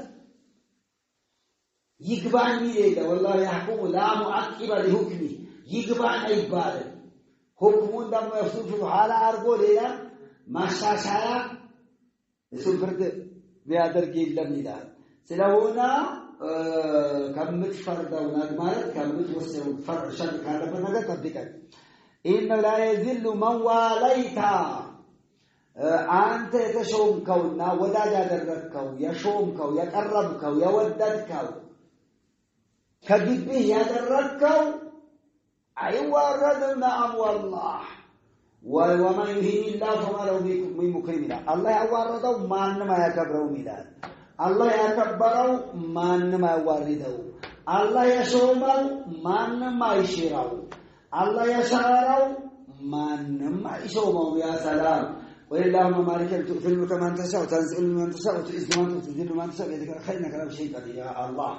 يقبعني ميلة والله يحكم لا معقب لحكمه يقبعني أيبال حكمون دم يفسد في حالة أرغو ليلة ما شاشايا يسول فرد بيادر قيل لميلة سلونا كمت فردونا مالت كمت وسروا فرد شر كان بنجا تبديك إن لا يذل من واليتا أنت تشومكونا وداجا دركو يشومكو يقربكو يوددكو كبيبه يدركو أيوردنا أم والله وما يهين الله فما له من مكرم الله يوردو ما نما يكبرو ميلاد الله يكبرو ما نما يوردو الله يشومو ما نما يشيرو الله يشارو ما نما يشومو يا سلام واللهم مالك تؤتي الملك من تشاء وتنزع من تشاء وتعز من تشاء وتذل من تشاء بيدك الخير انك على كل شيء قدير يا الله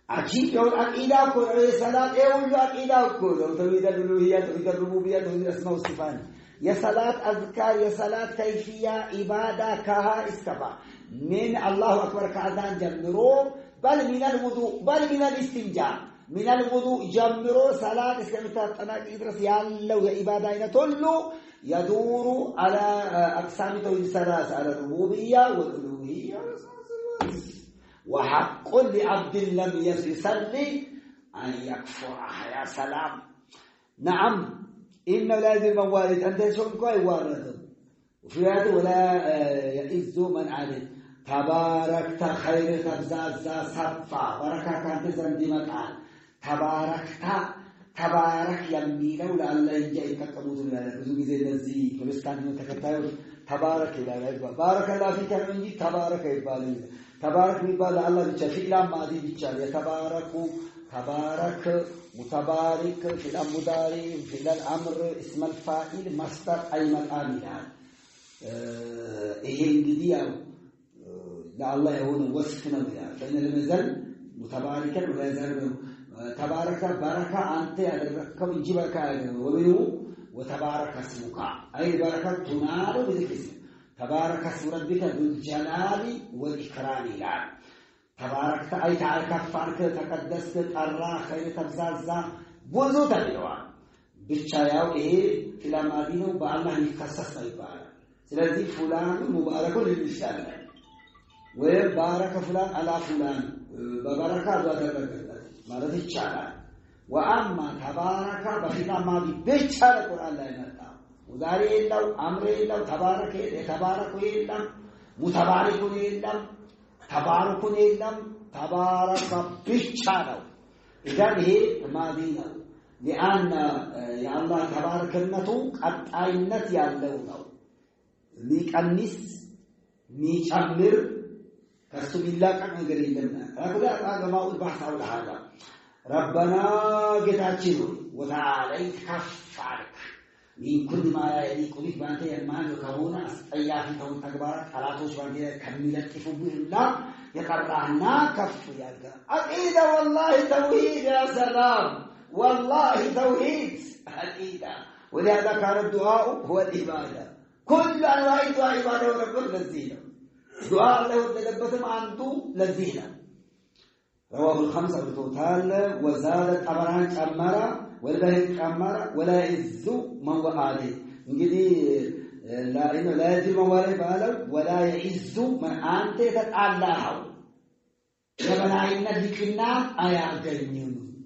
عجيب يقول عقيده كل عليه السلام يقول عقيده كل توحيد الالوهيه توحيد الربوبيه توحيد الاسماء والصفات يا صلاه اذكار يا صلاه كيفيه عباده كها استفا من الله اكبر كاذان جمرو بل من الوضوء بل من الاستنجاء من الوضوء جمرو صلاه اسكمتطناق يدرس يالله عباده اينه كله يدور على اقسام توحيد الثلاث على الربوبيه والالوهيه وحق لعبد لم يصلي أن يكفرها يا سلام نعم إن لازم موالد أنت شنكو يوارد وفي هذا ولا يئز من عليه تباركت خير تبزاز صفا بركة كانت زندي مقال تبارك يمينه لألا ينجي كتموت لله ብዙ ጊዜ ለዚህ ክርስቲያን ተከታዮች ተባረክ ይላል ባረከ الله فيك እንጂ ተባረክ ይባላል تبارك يبال الله ብቻ ፊዕላ ማዲ ብቻ የተባረኩ تبارك متبارك فعل مضارع فعل الامر اسم الفاعل مصدر اي مقام ይላል ይሄ እንግዲህ ያው ለአላህ የሆነ ወስፍ ነው ይላል ለነዘል متبارك ወለዘር تبارك بركه انت ያደረከው እንጂ በረካ ወብኑ وتبارك اسمك اي بركه تنال بذكر تبارك اسم ربك ذو الجلال والإكرام لا تبارك أي تعالى كفارك تقدست ترى خير تبزازا بوزو تبيوا بالشاياو إيه إلى مدينة وبالله يخصص يبارك ስለዚህ فلان مبارك للإسلام وبارك فلان على فلان ببركة ذكرت ማለት ይቻላል وأما تبارك بخينا ما بيتشال القرآن لا ينطق وذاري يلو أمر يلو تبارك يتبارك يلم متبارك يلم ተባረኩን የለም ተባረከ ብቻ ነው إذن هي ماضينا لأن يا الله تباركنته قد عينت يالله ليكنس ميشمر كسب الله كان غيرنا أقول هذا ما أقول بحث حول هذا ربنا جتاچين وتعالى كفارك من كل ما يليق بك بانت يمان كونه أياه كون تكبارك على توش بانت كملت كفوبه الله يقرأنا كف يالك أكيد والله توحيد يا سلام والله توحيد أكيد ولهذا كان الدعاء هو العبادة كل أنواع الدعاء عبادة ورب للزينة دعاء الله تدبتم عنده للزينة رواه الخمسة بتوتال وزادت أمران كمرة والبهي كمرة ولا يعز من وعاله نجدي لا إنه لا يجب موالي بالو ولا يعز من أنت تتعلاه لمن عينا ذكرنا أيعجنون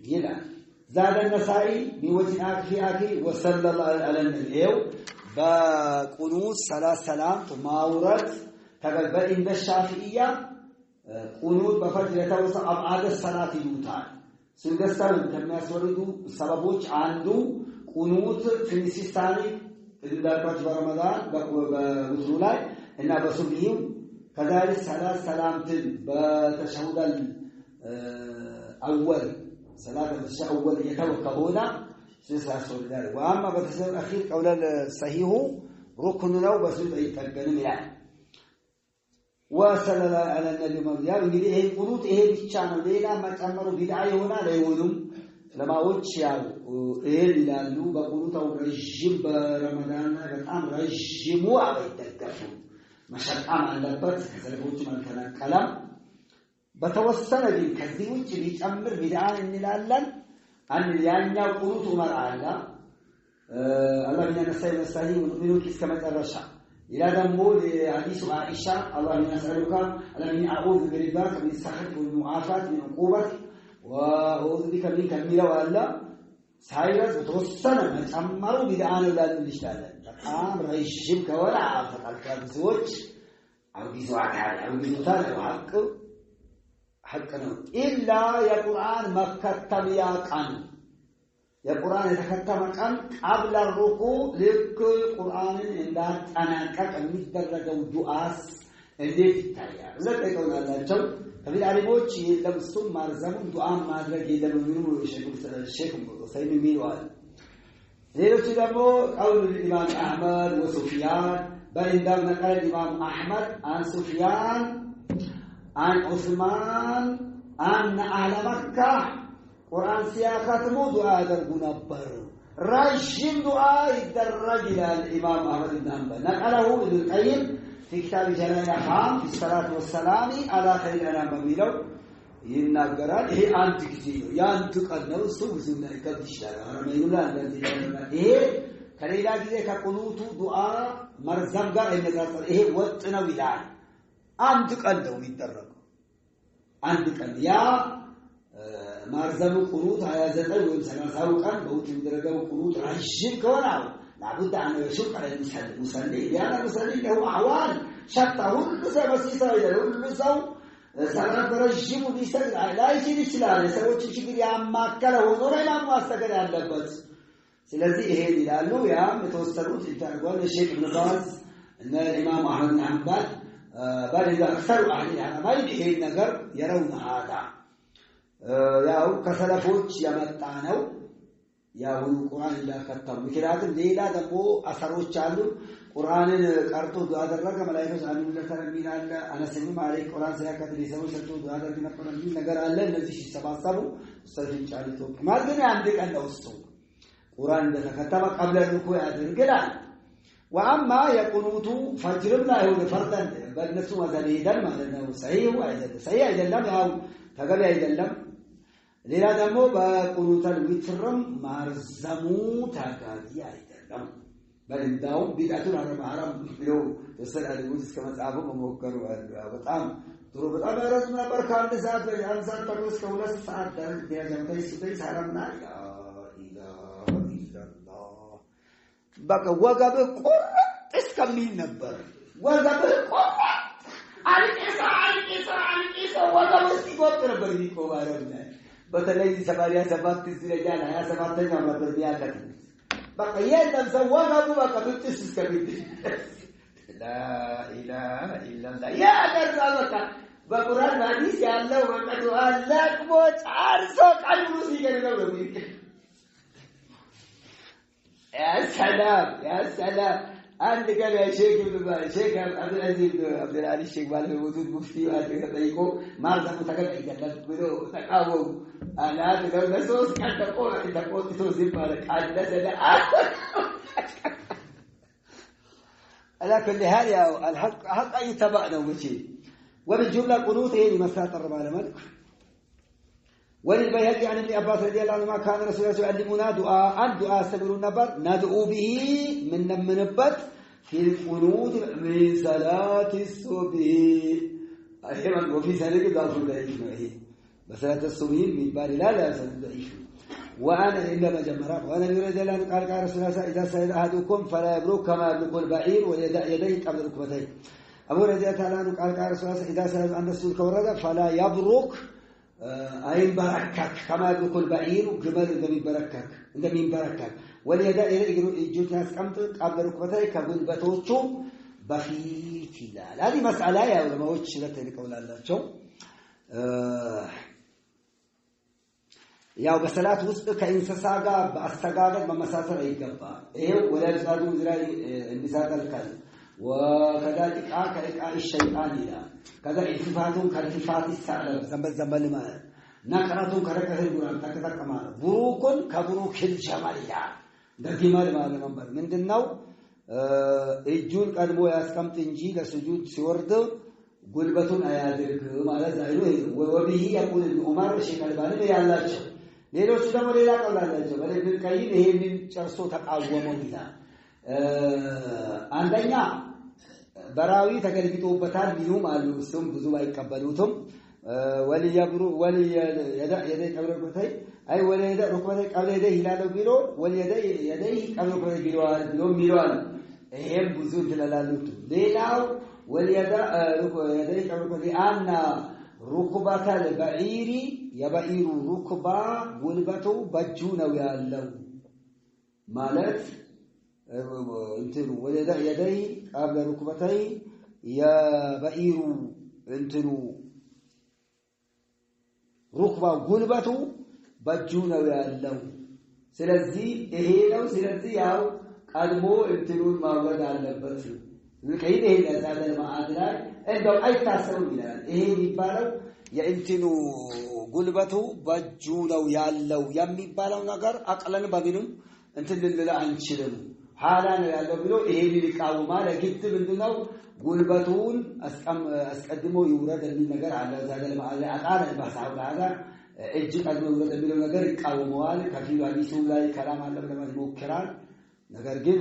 يلا زاد النسائي بوجه آكي وصلى الله على النبي بقنوت سلام ماورد تقبل إن الشافعية قنوت بفجر يتوسع أبعاد الصلاة يوتان سندستان كما يسوردوا سببوش عنده قنوت في النسيستاني إذا كنت برمضان بوترولاي إنها بسبيهم كذلك سلامة بتشهد الأول صلاة التشهد الأول يتوقعون سلسلة سولدار وأما بتشهد الأخير قول الصحيح ركن له بسيط يتقدم يعني وصلى الله على النبي محمد እንግዲህ ይሄ ቁኑት ይሄ ብቻ ነው ሌላ መጨመሩ ቢድዓ ይሆናል አይሆንም ለማዎች ያው ይሄ ይላሉ በቁኑታው ረጅም በረመዳን በጣም ረጅሙ አይደገፉ መሸቃም አለበት ከሰለፎች ማልተናቀለም በተወሰነ ግን ከዚህ ውጭ ሊጨምር ቢድዓ እንላለን አንድ ያኛው ቁኑት ዑመር አላ አላህ ያነሳይ መሳሂ ወንሚኑ እስከመጨረሻ إلى دمود حديث عائشة الله يسألك ألم أعوذ برضاك من سخط والمعافاة من عقوبتك وأعوذ بك منك الميلة وألا سايرس وتوسنا من أمروا بدعان ولا نشتغل تقام رئيسك ولا عافك الكابزوج أو بزوعك أو بزوتان أو حقنا إلا يا قرآن مكة تبياك عنه يا قرآن يتكتم كان قبل الركوع لك قرآن إن أنا كأني درجة دعاء اللي في التاريخ لذلك يقول الله جو ففي العلموت لو سم مرزم دعاء ما درجة لو ينور الشيخ سيد مين وال ليلة تدمو قول الإمام أحمد وسفيان بل عندما نقل الإمام أحمد عن سفيان عن عثمان أن أهل مكة قرآن سياقات مو دعاء دربو نبر رجم دعاء الدرج إلى الإمام أحمد بن حنبل نقله ابن القيم في كتاب جلال الأفهام في الصلاة والسلام على خير الأنام بميلو ينقرأ هي أنت كتير يا أنت قد نوصل وزمنا يكدش لها ما يقول لا الذي إيه كليلا كذا كقنوت دعاء مرزم قال إن ذات إيه وطنا ويلان أنت قد نو يتدرج أنت قد يا مارزمو قنوت على زتل وسلاساو كان بوت درجه قنوت رجم كونه لابد ان يشق على المصلي لأن المصلي له احوال شتى كل سبسيسا كل سو سلام رجم بيسال لا يجي ይችላል ሰዎች ችግር ያማከለ ሆኖ ላይ ማስተገድ ያለበት ስለዚህ ይሄ ይላሉ ያም የተወሰኑት ይታርጓል ሼክ ኢብኑ ባዝ እና ኢማም አህመድ ሐንበል ባለዛ አክثر اهل العلماء ይሄ ነገር يرون هذا ያው ከሰለፎች ያመጣ ነው ያው ቁርአን እንዳከተሙ ምክንያቱም ሌላ ደግሞ አሰሮች አሉ ቁርአንን ቀርጦ ዱዓ አደረገ መላእክቶች አሚን ለተረሚን አለ አነስም ማለክ ቁርአን ሲያከትል ይሰው ሰጥቶ ዱዓ አደረገ ነበር እንጂ ነገር አለ እነዚህ ሲሰባሰቡ ሰፊን ጫሊቶ ማለት አንድ ቀን ነው እሱ ቁርአን እንደተከተመ قبل الركوع ያደርጋል وأما يقنوت فجر لا هو فرضا بل نسوا ذليلا ማለት ነው صحيح አይደለም ያው ተገቢ አይደለም ሌላ ደግሞ በቁኑተል ዊትርም ማርዘሙ ታጋዲ አይደለም በልዳው ቢዳቱን አረማራም ብሎ ተሰላል ውስጥ ከመጻፉ መሞከሩ በጣም ጥሩ በጣም ረጅም ነበር ከአንድ ሰዓት በአንድ ሰዓት ተኩል ከሁለት ሰዓት ድረስ ያዘምታይ ሲበይ ሰላምና በቃ ወገብ ቆረጥ እስከሚል ነበር ወገብ ቆረጥ አልቂሳ ወገበስ ይቆጥር በርዲቆ ባረና በተለይ 87 ሲለጃና 27ኛ ነበር ቢያከት በቃ የለም ሰው ወገቡ በቃ ብትስ እስከቢት لا إله إلا الله يا دربك بقرآن حديث يا الله وقد أهلك موت عرسك المسيح كنوم يا سلام يا سلام عندك يا شيخ شيخ عبد العزيز عبد العلي الشيخ بالي موجود مفتي وعندك تيجو ما زال متكلم يجلس بدو تقاوم أنا تقول بسوس كنت تقول إذا قلت توزيع بالك عند سنة لكن لهذا الحق أي تبعنا وشيء وبالجملة قنوته لمسات الرمال ملك وللبيهقي عن ابن عباس رضي الله عنه ما كان رسول الله يعلمنا دعاء سبيل النبر ندعو به من نبت في القنوت من صلاة الصبح أيضا وفي سنة ضعف ضعيف بصلاة الصبح من بار لا سنة ضعيف وأنا إنما جمرات وأنا يريد أن قال رسول الله إذا سجد أحدكم فلا يبرك كما يبرك البعير ويديه قبل ركبتيه أبو رضي الله عنه قال رسول الله إذا سجد عند السجود كورده فلا يبرك أي بركك كما يبرك البعير جمل عندما يبركك عندما يبركك وليديه يجوز أسقمت قبل ركبتيه كقول بتوجه بفيت لا هذه مسألة يا علماء وشلت لقول الله شو ያው በሰላት ውስጥ ከኢንሰሳ ጋር በአስተጋገድ መመሳሰል አይገባም ይሄው ወለዛዱ ዝራይ እንዲሳተልካል ወከዳቂቃ ከኢቃ الشيطان ይላል ከዛ ኢፍፋቱን ከኢፍፋት ይሳላል ዘንበል ማለት ነቅራቱን ከረከተ ጉራን ተከተከማ ቡሩኩን ከቡሩክል ጀማል ይላል እንደዚህ ማለት ነበር ምንድነው እጁን ቀድሞ ያስቀምጥ እንጂ ለሱጁድ ሲወርድ ጉልበቱን አያድርግ ማለት አይሉ ወቢሂ يقول ዑመር ሸከልባን ያላቸው ሌሎች ደግሞ ሌላ ቀውል አላቸው በለብን ቀይን ይሄንን ጨርሶ ተቃወመው ይላል አንደኛ በራዊ ተገልብጦበታል ቢሉም አሉ እሱም ብዙ አይቀበሉትም ወልየብሩ ወልየደ ቀብረቆታይ አይ ወልየደ ሩክበታይ ቀብለደ ይላል ቢሎ ወልየደ የደይ ቀብረቆታይ ቢሎ ሚሏል ይሄም ብዙ ትላላሉት ሌላው ወልየደ የደይ ቀብረቆታይ አና ሩክባታ ለበዒሪ የበዒሩ ሩክባ ጉልበቱ በእጁ ነው ያለው ማለት እንትኑ ወለደ የደይ ቀብለ ሩክበታይ የበዒሩ እንትኑ ሩክባ ጉልበቱ በእጁ ነው ያለው ስለዚህ ይሄ ነው ስለዚህ ያው ቀድሞ እንትኑን ማውረድ አለበት ለከይደ ይላል ማአድራ እንደው አይታሰብም ይላል ይሄ የሚባለው የእንትኑ ጉልበቱ በእጁ ነው ያለው የሚባለው ነገር አቅለን በምንም እንትን ልንል አንችልም ሐላ ነው ያለው ብሎ ይሄ ሊቃወማል ግድ ምንድነው ጉልበቱን አስቀድሞ ይውረድ የሚል ነገር አለ ዛገለ ማአለ አቃለ ባሳውላ ጋር እጅ ቀድሞ ይውረድ የሚለው ነገር ይቃወመዋል ከፊሉ ሐዲሱ ላይ ከላም አለ ለማለት ይሞክራል ነገር ግን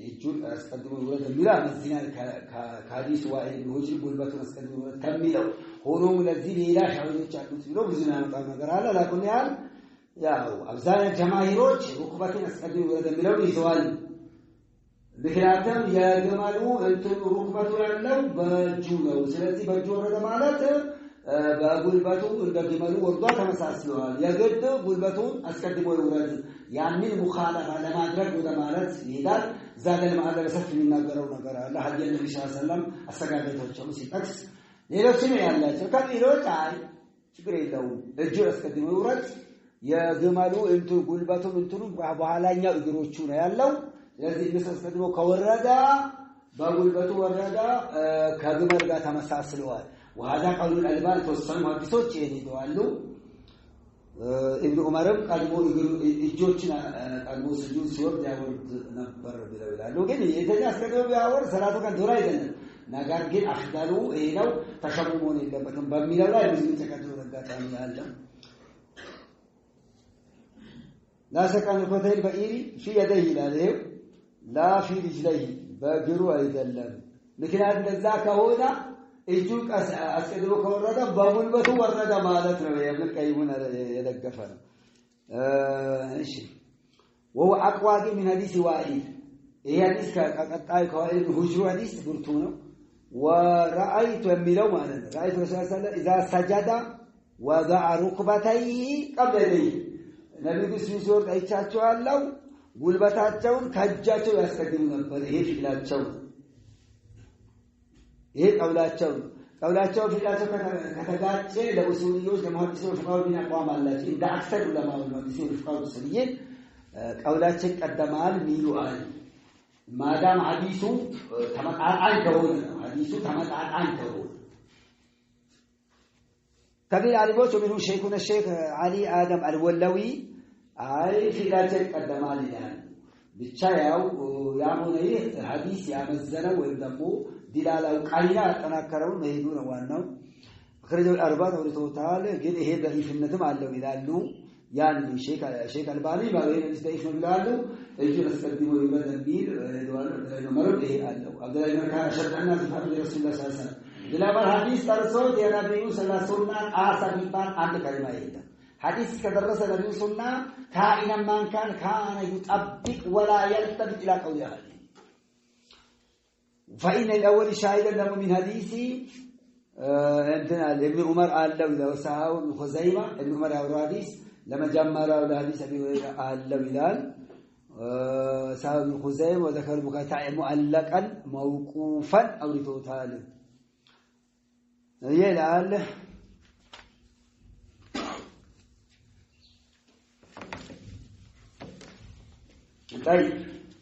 እጁን አስቀድሞ ይውረድ የሚለው አመዚናል ከሐዲሱ ዋይ ሆጂ ጉልበቱን አስቀድሞ ይውረድ ከሚለው ሆኖም ለዚህ ሌላ ሻውሎች አሉት ብሎ ብዙ ያመጣው ነገር አለ ለኩን ያው አብዛኛው ጀማሂሮች ሩክበትን አስቀድሞ ይውረድ የሚለው ይዘዋል ምክንያቱም የግመሉ እንትን ሩክበቱ ያለው በእጁ ነው ስለዚህ በእጁ ወረደ ማለት በጉልበቱ እንደ ግመሉ ወርዶ ተመሳስሏል የግድ ጉልበቱን አስቀድሞ ይውረድ ያንን ሙኻለፋ ለማድረግ ወደ ማለት ይላል ዛገል ማለት ለሰፍ የሚናገረው ነገር አለ ሐዲስ ነብዩ ሰለላሁ ዐለይሂ ወሰለም አስተጋገቶቹ ሲጠቅስ ሌሎችም ያላቸው ከሌሎች አይ ችግር የለውም እጁ አስቀድሞ ይውረድ የግመሉ እንትን ጉልበቱን እንትኑ በኋላኛው እግሮቹ ነው ያለው ስለዚህ አስቀድሞ ከወረደ በጉልበቱ ወረደ ከግመል ጋር ተመሳስለዋል وهذا قول الألبان توصلوا حديثوች ይሄዳሉ ኢብኑ ዑመርም ቀድሞ እጆችን ቀድሞ ስጁድ ሲወርድ ያወርድ ነበር ብለው ይላሉ ግን የተኛ አስቀድሞ ቢያወርድ ሰላቱ kan ዱራ አይደለም ነገር ግን አፍዳሉ ይሄ ነው ተሸሙሞን የለበትም በሚለው ላይ ብዙ ተከትሎ ተጋጣሚ ያለ لا سكن الفتيل بئيري في يديه لا في رجليه በእግሩ አይደለም ምክንያት እንደዛ ከሆነ እጁን አስቀድሞ ከወረደ በጉልበቱ ወረደ ማለት ነው የምንቀይሙን የደገፈ ነው እሺ وهو اقوى من حديث وائل ይሄ ሐዲስ ከቀጣይ ከዋኢል ሁጅሩ ሐዲስ ብርቱ ነው ورأيت የሚለው ማለት ነው رأيت رسول الله صلى الله عليه وسلم إذا سجد وضع ركبتيه قبل يديه ነብዩ ሲወርድ አይቻቸዋለሁ ጉልበታቸውን ከእጃቸው ያስቀድሙ ነበር ይሄ ፊላቸው ይሄ ቀውላቸው ፊላቸው ከተጋጨ ለኡሱልዮች ለሙሐዲሶች ፈቃዱን ያቋማላችሁ እንደ አክሰር ለማው ሙሐዲሶች ፈቃዱ ስለይ ቀውላችን ቀደማል ሚሉ አለ ማዳም ሐዲሱ ተመጣጣኝ ከሆነ ከቢል አሊቦች ወሚኑ ሸይኹና ሸይኽ አሊ አደም አልወላዊ አይ ፊላችን ቀደማል ይላል ብቻ ያው ያሞነ ሐዲስ ያመዘነው ወይም ደግሞ ዲላላው ቃይና አጠናከረው መሄዱ ነው ዋናው خرجوا الاربعه ولتوتال ግን ይሄ ضعيفነትም አለው ይላሉ ያን ሼክ አልባኒ ባይነ ضعيف ነው ይላሉ እጁ አስቀድሞ ይመደቢል ደዋል ነው መረብ ይሄ አለው አብዱላህ መካ ሸርዓና ሐዲስ ረሱላህ ሰለላሁ ዐለይሂ ወሰለም ዲላባር ሐዲስ ተርሶ የነብዩ ሰለላሁ ዐለይሂ ወሰለም አሳቢባን አንድ ከልማ የለም ሐዲስ ከደረሰ ነብዩ ሱና ካኢና ማን ካን ይጠብቅ ولا يلتفت الى قولها فإن الأول شاهدا له من حديثي عندنا ابن عمر قال له إذا وسعه ابن خزيمة ابن عمر أوراديس لما جمع له حديث أبي هريرة قال له بلال سعه ابن خزيمة وذكر بقطع مؤلقا موقوفا أو لتوتال يلعل طيب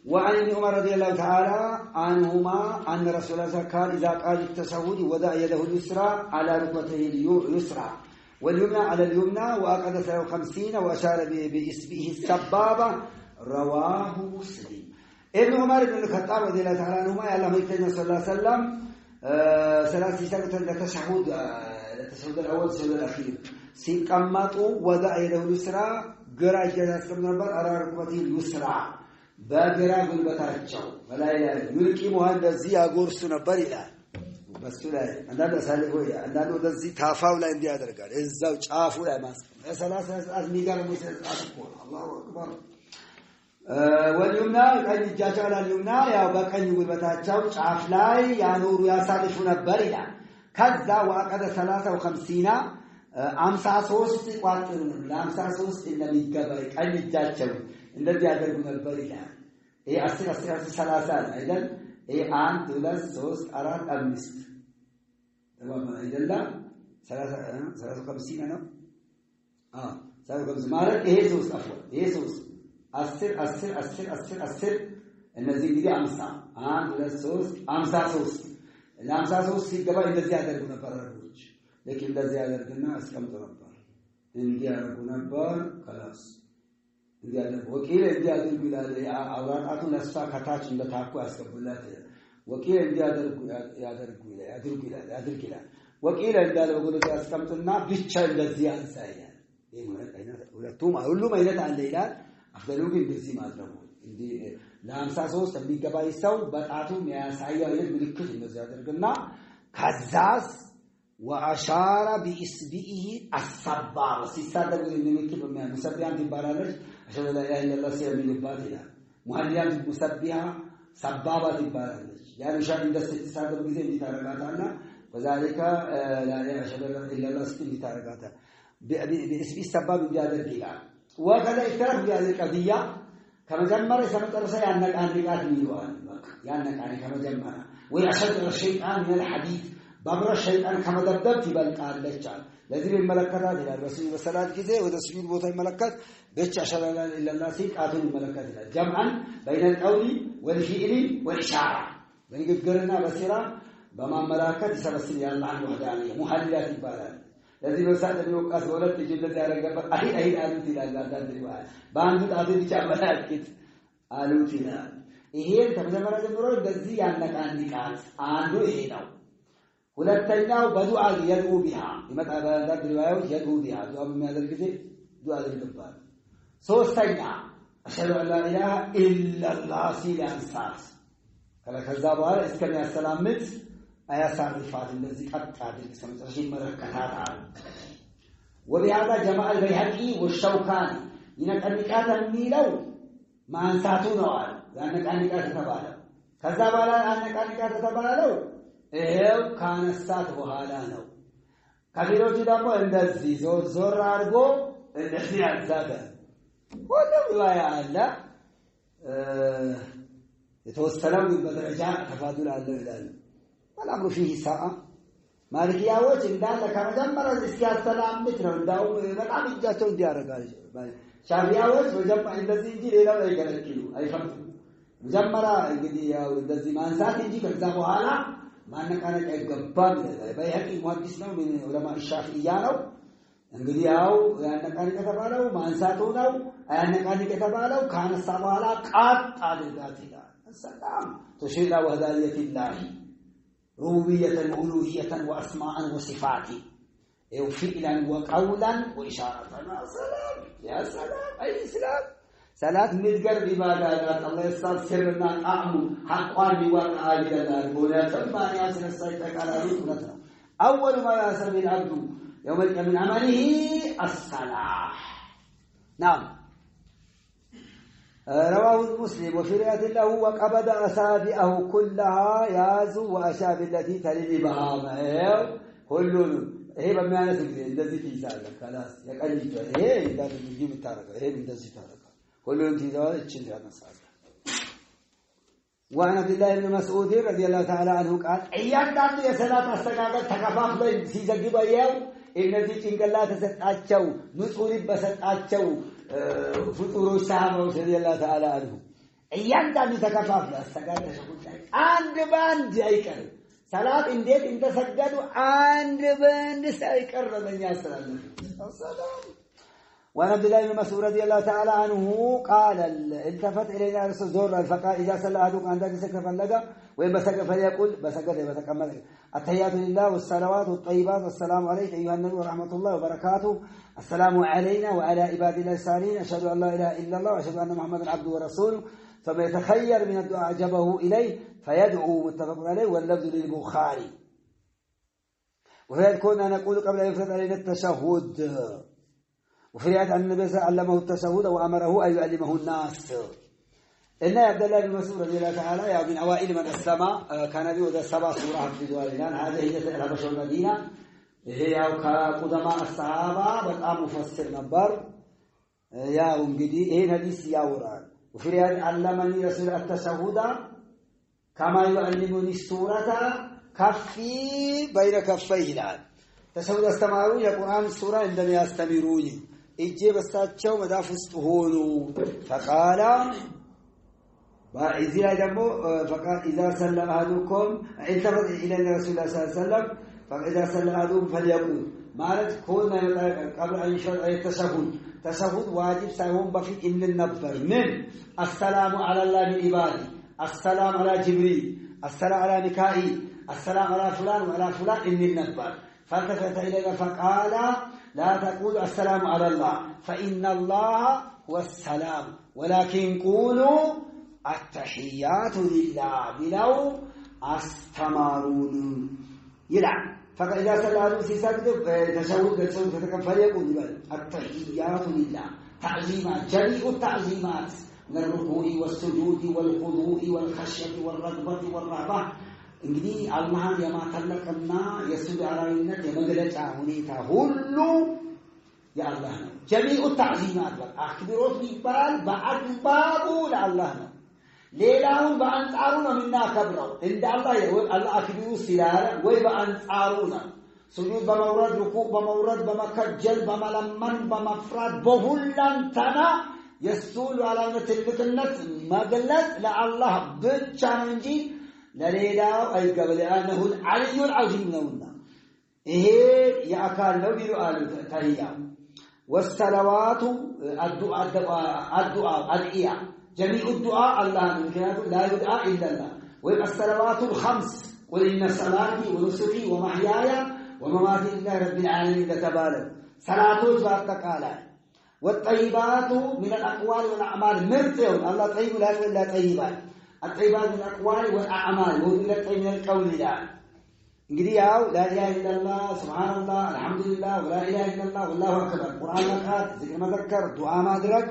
وعن ابن عمر رضي الله تعالى عنهما أن رسول الله كان إذا قال التشهد وضع يده اليسرى على ركبته اليسرى واليمنى على اليمنى وأقعد 53 وأشار بإصبعه السبابة رواه مسلم ابن عمر بن الخطاب رضي الله تعالى عنهما يا الله ميتنا صلى الله عليه وسلم ثلاث سنة التشهد الأول التشهد الأخير سيقمطوا وضع يده اليسرى قرأ جلس نبر على ركبته اليسرى በግራ ጉልበታቸው በላይ ይልቂ ሙሐደዚ ያጎርሱ ነበር ይላል በሱ ላይ አንዳንድ ሳሊሆ አንዳንድ ወደዚህ ታፋው ላይ እንዲያደርጋል እዛው ጫፉ ላይ ማስቀመጥ ለሰላሳ ሰዓት የሚገርም ሰዓት እኮ አላሁ አክበር ወልዩምና ቀኝ እጃቸው ላይ ዩምና ያው በቀኝ ጉልበታቸው ጫፍ ላይ ያኖሩ ያሳልፉ ነበር ይላል ከዛ ወአቀደ 53 53 ቋጥሩ ለ53 እንደሚገባ ቀኝ እጃቸው እንደዚህ ያደርጉ ነበር ይላል ይሄ 10 30 አይደል ይሄ 1 2 3 4 5 ተባማ አይደለ 30 50 ነው 30 ማለት ይሄ 3 አፍሮ ይሄ 3 10 10 10 10 10 እነዚህ እንግዲህ 50 1 2 3 53 ለ53 ሲገባ እንደዚህ ያደርጉ ነበር አረቦች ለኪን እንደዚህ ያደርግና አስቀምጡ ነበር እንዲያደርጉ ነበር خلاص እንዲያለ ወኪል እንዲያደርጉ ይላል አውራጣቱ ነፍሳ ከታች እንደታኩ ያስቀብላት ወኪል እንዲያደርጉ ያደርጉ ይላል ወኪል እንዳለ በጎልቶ ያስቀምጡና ብቻ እንደዚህ ያንሳያል ይሄ ማለት አይነት ሁሉም አይነት አለ ይላል አፍደሉ ግን እንደዚህ ማድረጉ እንዲ ለ53 የሚገባ ይሰው በጣቱ የሚያሳየው አይነት ምልክት እንደዚህ ያደርግና ከዛስ واشار باصبعه السبابه ሲሳደብ እንደሚከብ ሙሰቢያን ይባላልሽ አሸለ ላ ኢላሃ ኢላላህ ሲያሚልባት ይላል ሙሐዲያን ሙሰቢያ ሰባባ ይባላልሽ ያን ሻን እንደስተሳደብ ጊዜ እንዲታረጋታና በዛሊካ ላ ኢላሃ ኢላላህ እንዲታረጋታ باسبع السباب እንዲያደርግ ይላል وكذا اختلاف بهذه القضيه ከመጀመሪያ ሰመጠረሰ ያነቃንቃት ይሏል በቃ ያነቃን ከመጀመሪያ ويشد الشيطان من الحديث ባብራ ሸይጣን ከመደብደብ ይበልጣለች ለዚህ ይመለከታል ይላል ረሱል በሰላት ጊዜ ወደ ስጁድ ቦታ ይመለከት በቻ ሸላላ ኢላላህ ሲቃቱን ይመለከት ይላል ጀምዓን بين القول والفعل والاشاره በንግግርና በስራ በማመላከት ይሰበስብ ያላህ ወህዳንያ ሙሐሊላት ይባላል ለዚህ በሰዓት የሚወቃስ ወለት ጅልት ያረጋበት አይ አሉት ይላል አንዳንድ ይባላል በአንዱ ጣት ብቻ መላእክት አሉት ይላል ይሄን ከመጀመሪያ ጀምሮ እንደዚህ ያነቃንቃት አንዱ ይሄ ነው ሁለተኛው በዱዓ يدعو بها ይመጣ በአንዳንድ ሪዋያዎች يدعو بها ዱዓ የሚያደርግ ጊዜ ዱዓ ያደርጋል ሶስተኛ አሽሀዱ አን ላ ኢላሃ ኢላላህ ሲል ያንሳት ከዛ በኋላ እስከሚያሰላምት አያሳርፋት እንደዚህ ቀጥ አድርግ ሰምተሽ ይመረከታታል وبهذا جمع البيهقي والشوكاني ይነቀንቃት የሚለው ማንሳቱ ነው አለ ያነቃንቃት ተባለ ከዛ በኋላ አነቃንቃት ተባለው ይሄው ካነሳት በኋላ ነው ከሌሎቹ ደግሞ እንደዚህ ዞር አድርጎ እንደዚህ ያዛገ ሁሉም ሪዋያ አለ የተወሰነው በደረጃ ተፋዱል አለው ይላል ወላምሩ فيه ساعه ማሊኪያዎች እንዳለ ከመጀመሪያ እስኪያስተላምት ነው እንዳው በጣም እጃቸው እንዲያረጋል ሻፊያዎች መጀመሪያ እንደዚህ እንጂ ሌላው አይከለክሉ አይፈቅዱ መጀመሪያ እንግዲህ ያው እንደዚህ ማንሳት እንጂ ከዛ በኋላ ማነቃነቅ አይገባም በይሐቂ ሙሐዲስ ነው ምን ዑለማ ሻፊዒያ ነው እንግዲህ ያው ያነቃነቅ የተባለው ማንሳቱ ነው ያነቃነቅ የተባለው ካነሳ በኋላ ቃጥ አድርጋት ይላል ሰላም ተሽራ ወህዳሊየት الله ربوبيه الوهيه واسماء وصفات او فعلا وقولا واشاره سلام يا سلام اي اسلام صلاه مدقر عبادات الله يستغفرنا اعم حقا بوقع اجلال ولا تبان ياسر قالوا اول ما يحسب العبد يوم من عمله الصلاة نعم رواه مسلم وفي رواية له وقبض أصابعه كلها يازو وأشار التي تلي بهامه كلهم هي بمعنى الذي في ذلك خلاص يقلد هي ده بيجيب التاركه هي من ذي تاركه كلهم تيزال تشين هذا صار وعن عبد الله بن مسعود رضي الله تعالى عنه قال اياندان የሰላት አስተጋገር ተከፋፍለው ሲዘግበው እነዚህ ጭንቅላት ተሰጣቸው ንጹህ በሰጣቸው ፍጡሮች ሰሃባዎች ረዲየላሁ ተዓላ አንሁ እያንዳንዱ ተከፋፍለው አስተጋገር ተሸጉጣይ አንድ ባንድ አይቀር ሰላት እንዴት እንደሰገዱ አንድ ባንድ ሳይቀር ለኛ ያስተላልፉ ሰላም وعن عبد الله بن مسعود رضي الله تعالى عنه قال التفت الينا رسول زور الفقاء اذا صلى احدكم عند سكف فلغا وين بسكف فليقول بسكت بتكمل التحيات لله والصلوات والطيبات والسلام عليك ايها النبي ورحمه الله وبركاته السلام علينا وعلى عباد الله الصالحين اشهد ان لا اله الا الله واشهد ان محمدا عبده ورسوله ثم يتخير من الدعاء عجبه اليه فيدعو متفق عليه واللفظ للبخاري وهذا كنا نقول قبل ان يفرض علينا التشهد وفي رواية أن النبي علمه التشهد وأمره أن يعلمه الناس إن عبد الله بن مسعود رضي الله تعالى من أوائل من أسلم كان بيوضع 7 سورة في دوالنا هذه هي الحبشة والمدينة هي قدماء الصحابة بقى مفسر نبر يا أمجدي هي حديث يا وران وفي رواية علمني رسول التشهد كما يعلمني السورة كفي بين كفيه الآن تشهد استمعوا يا قرآن السورة عندما يستمروني اجي بساتچو مداف ውስጥ ሆኑ فقال باذي ደግሞ فقال اذا سلم احدكم التفت الى رسول الله صلى الله عليه وسلم فاذا سلم احدكم فليقول ማለት ከሆነ قبل ان يشرع التشهد تشهد واجب ሳይሆን በፊት እንል ነበር ምን السلام على الله من عباده السلام على جبريل السلام على ميكائيل السلام على فلان وعلى فلان እንል ነበር فالتفت إلينا فقال لا تقول السلام على الله فإن الله هو السلام ولكن قولوا التحيات لله بلو استمرون يلعن فإذا سلاموا في سجد تشهد قلسون فتكفل يقول التحيات لله تعظيمات جميع التعظيمات من الركوع والسجود والخضوع والخشية والرغبة والرهبة እንግዲህ አላህን የማተለቅና የሱዳራዊነት የመግለጫ ሁኔታ ሁሉ የአላህ ነው ጀሚዑ ተዕዚማት አክብሮት ቢባል በአግባቡ ለአላህ ነው ሌላውን በአንጻሩ ነው የምናከብረው እንደ አላህ አላህ አክብሩ ሲላለ ወይ በአንጻሩ ነው ሱጁድ በመውረድ ሩኩዕ በመውረድ በመከጀል በመለመን በመፍራት በሁላንተና የሱል ዓላማት ትልቅነት መግለጽ ለአላህ ብቻ ነው እንጂ ለሌላው አይገበል አንሁ العلي العظيم ነውና ይሄ ያካል ነው ቢሉ አሉ ታሪያ والصلوات الدعاء ادعيا جميع الدعاء الله ምክንያቱም لا يدعى الا الله والصلوات الخمس قل ان صلاتي ونسكي ومحياي ومماتي لله رب العالمين تبارك صلاتوች በአጠቃላይ والطيبات من الاقوال والاعمال مرتين الله طيب لا الا طيبات الطيبات من الأقوال والأعمال وذلك من القول لا እንግዲህ ያው لا إله إلا الله سبحان الله الحمد لله ولا إله إلا الله والله أكبر قرآن መቅራት ذكر መዘከር ዱዓ ማድረግ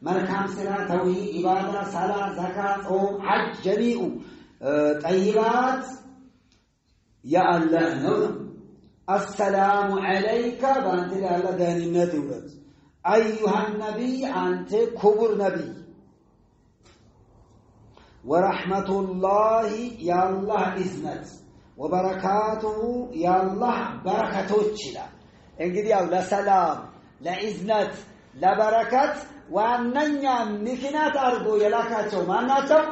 መልካም ስራ ተውሂድ ኢባዳ ሰላት ዘካት ጾም ሐጅ ጀሚዑ ጠይባት يا الله نور السلام عليك بانت الله دهنينت ولد أيها النبي أنت كبر نبي ورحمة الله يا الله إذنت وبركاته يا الله بركته تشلا انجدي أو لا سلام لا إذنت لا بركات وأنني مكنات أرجو يلاكاتو ما ناتو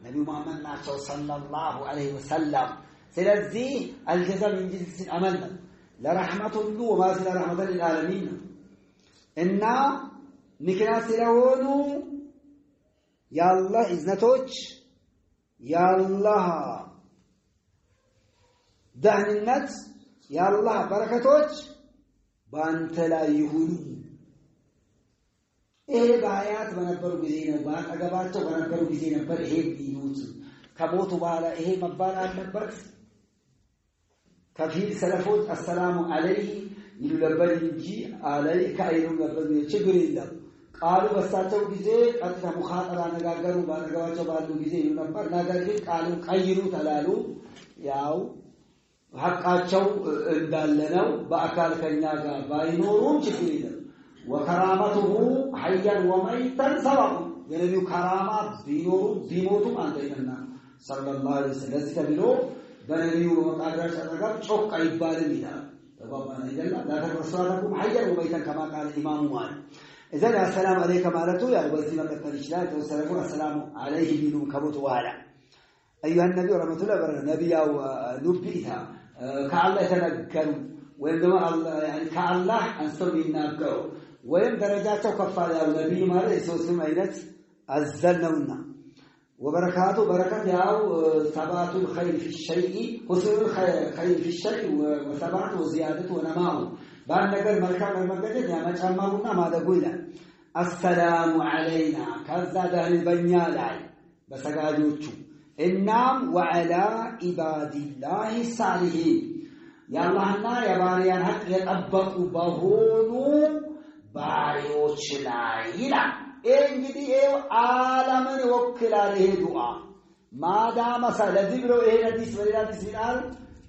نبي محمد ناتو صلى الله عليه وسلم سلذي الجزاء من جنس عملنا لرحمة الله وما سلا رحمة للعالمين إن مكنات سلهونو يا الله إذنتوش يا الله دهن النت يا الله بركتوش بانت لا يهوني إيه بايات بنبرو بزينة وبان أجاباتو بنبرو بزينة بر إيه بيوت كموت وعلى إيه مبانا نبرت كفيل سلفوت السلام عليه يلبل يجي عليك أيضا يلبل يشجري الله قالوا بساتو بزي أنت مخاطرة نجارو بانجواتو بانو بزي يلبل نجارين قالوا خيروا تلالو ياو حقاتشو دالناو بأكال كنياغا باينورون شكري الله وكرامته حيا وميتا سواء يعني كرامات بيموتوا عندنا صلى الله عليه وسلم لذلك بنبيو ومقادرة شرقات شوق عبال منا بابا نجلا لا ترسلكم حيا وميتا كما قال الإمام مالك إذا السلام عليكم مالته يا وزير الترشلات والسلام السلام عليه بنو كبوت وعلا أيها النبي ورحمة الله وبركاته نبي أو نبيها كالله تنكروا وعندما الله يعني كالله أنصر ينكروا ويم درجاته كفار يا النبي مالك يسوسم عينت أزلنا وبركاته بركات ياو ثبات الخير في الشيء حصول الخير في الشيء وثبات وزيادة ونماء بعد نقل ملكان المجد يا ما جمعنا ما دقولا السلام علينا كذا دهن البنيالاي بس قاعدوتشو إنام وعلى عباد الله الصالحين يا الله يا باريان حق يطبقوا بهونو ባሪዎች ላይ ይላል እንግዲህ ይሄው ዓለምን ወክላል ይሄ ዱዓ ማዳመ ሰለድብሮ ይሄ ሐዲስ ወላዲስ ይላል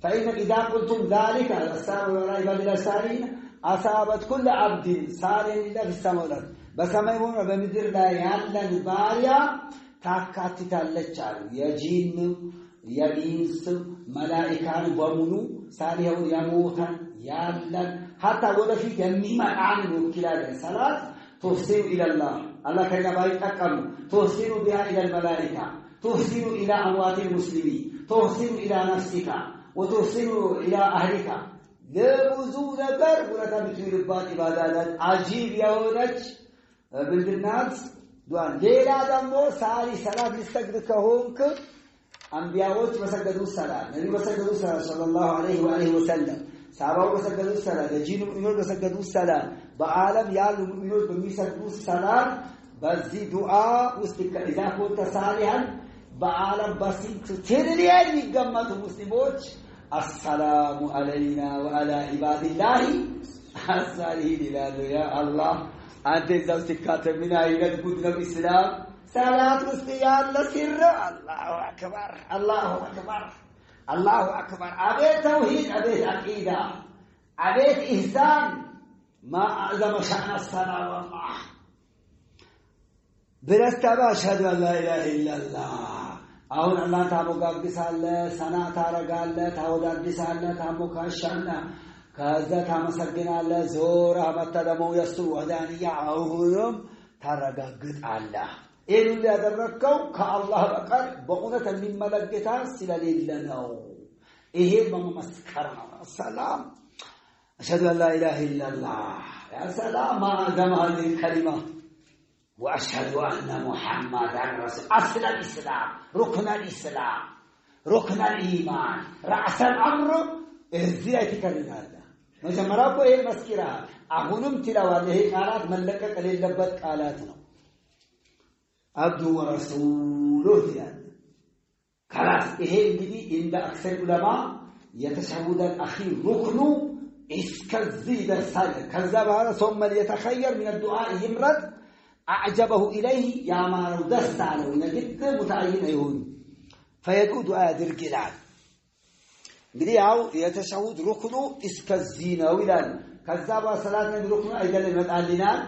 فإن إذا قلتم ذلك السلام على عباد الله الصالحين أصابت كل عبد صالح إلا في السماوات በሰማይ ሆነ በምድር ላይ ያለን ባሪያ ታካትታለች አሉ የጂን የኢንስ መላእክታን በሙሉ ሳሊሁን ያሞታን ያለን حتى ولا في جميع عن وكلاء الصلاة تحسن إلى الله كان بايتكم تحسن بها إلى الملائكة تحسن إلى أموات المسلمين تحسن إلى نفسك وتحسن إلى أهلك لبزول بر ولا تبتوي ربات عبادات عجيب يا ولد بالجنات دوان ليلا دمو سالي صلاة يستقدك هونك أنبياء وسجدوا الصلاة النبي وسجدوا الصلاة صلى الله عليه وآله وسلم صحابه وسجدوا الصلاة الجن المؤمنون وسجدوا الصلاة بعالم يالو المؤمنون بمسجدوا الصلاة بزي دعاء واستكاء إذا كنت صالحا بعالم بسيط ترليان يجمع المسلمون السلام علينا وعلى عباد الله الصالحين يا الله أنت إذا استكاء من عينك كنت الإسلام صلاة استيان لسر الله أكبر الله أكبر الله أكبر أبيت توحيد أبيت عقيدة أبيت إحسان ما أعظم شأن الصلاة والله برستبا أشهد أن لا إله إلا الله أول الله تابو قابس الله سنة تارق الله تاود أبس الله تابو كاشنا كذا تامسكنا الله زورا متدمو يسو ودانية أوهم تارق قد الله إيه اللي أدركوا كالله بقر بقولة من ملقتان سلالي لنا إيه بمسكرنا السلام أشهد أن لا إله إلا الله يا سلام ما أعظم هذه الكلمة وأشهد أن محمدا رسول أصل الإسلام ركن الإسلام ركن الإيمان رأس الأمر إزاي تكرر هذا مثل مراكو إيه مسكرها أهونم تلاوة هي قالات ملكة قليل لبت قالاتنا عبد ورسوله يعني خلاص إيه انجدي عند أكثر العلماء يتشهد الأخير ركن إسكزيد السالك كذب هذا ثم ليتخير من الدعاء يمرد أعجبه إليه يا ما لو دست على ونجد متعين يهون فيقول دعاء ذي الجلال እንግዲህ ያው የተሸሁድ ሩክኑ እስከዚህ ነው ይላል ከዛ በሰላት ነው ሩክኑ አይደለም ይመጣልናል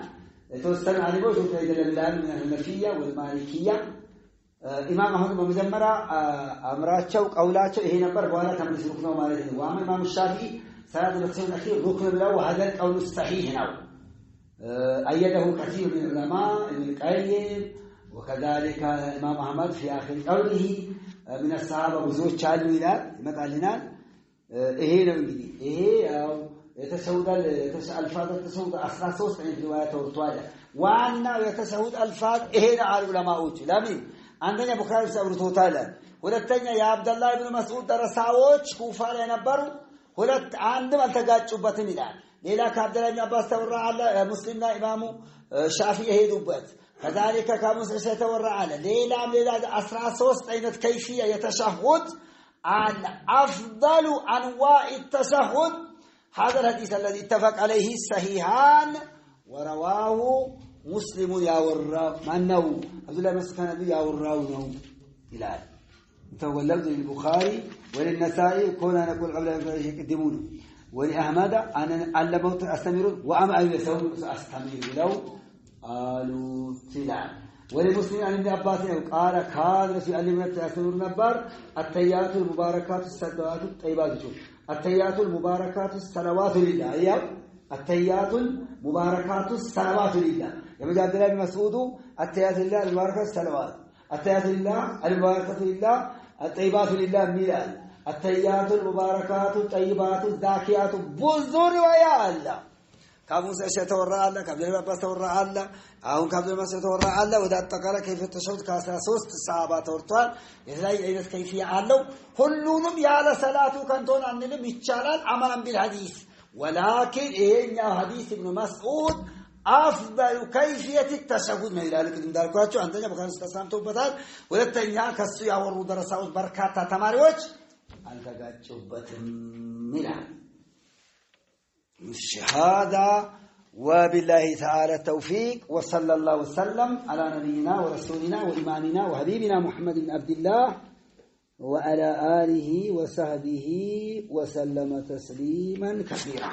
የተወሰነ አሊሞች አይደለም ይላል ነፍያ ወልማሊኪያ ኢማም አሁን በመጀመሪያ አምራቸው ቀውላቸው ይሄ ነበር በኋላ ተመልሶ ሩክኑ ማለት ነው ወአማ ኢማም ሻፊዒ ሰላት ለተሰው አኺር ሩክኑ ብለው هذا القول الصحيح ነው أيده كثير من العلماء ابن القيم وكذلك الإمام أحمد في آخر قوله من الصحابة بزوج شالوا إلى مثلا إيه نبي إيه أو يتسود الفاظ يتسود أساسوس عند رواية ورطوالة وأنا يتسود الفاظ إيه على العلماء وجه لمن عندنا بخاري سأقول توتالا ولتنيا يا عبد الله بن مسعود درساوش كوفا لنبرو ولت عندما التقاط شبة ميلان ليلا كعبد الله بن عباس تورع على مسلمنا إمامه شافعي هيدوبت كذلك كاموس عيسى تورع على ليلا أسرع صوص عينت كيفية يتشهد عن أفضل أنواع التشهد هذا الحديث الذي اتفق عليه الصحيحان ورواه مسلم يا وراء منه عبد الله مسك النبي يا وراء إلى تولد للبخاري وللنسائي كنا نقول قبل أن يقدمونه ولأحمد أنا علمت أستمرون وأما أن يسوون أستمر لو قالوا سلام ولمسلم عن ابن عباس قال كان رسول الله أستمر نبر التيات المباركات الصلوات الطيبات التيات المباركات الصلوات لله أيام التيات المباركات الصلوات لله يا عبد الله بن مسعود التيات لله المباركات الصلوات التيات لله المباركات لله الطيبات لله ميلاد التيات المباركات الطيبات الزاكيات بزور ويا الله كابوس تورع الله كابل بابا تورع الله አሁን كابل ما تورع الله ودا አጠቃላይ كيف تشهد ከ13 ሰዓባት ወርቷል የተለያየ አይነት كيفية አለው ሁሉንም ያለ ሰላቱ ከንቶን አንልም ይቻላል አማን بالحديث ولكن ይሄኛው حديث ابن مسعود أفضل كيفية التشهد ما إلى لك እንዳልኳችሁ አንደኛ በካንስ ተሳምቶበታል ሁለተኛ ከሱ ያወሩ ደረሳዎች በርካታ ተማሪዎች አልተጋጩበትም ይላል هذا وبالله تعالى التوفيق وصلى الله وسلم على نبينا ورسولنا وإمامنا وحبيبنا محمد بن عبد الله وعلى آله وصحبه وسلم تسليما كثيرا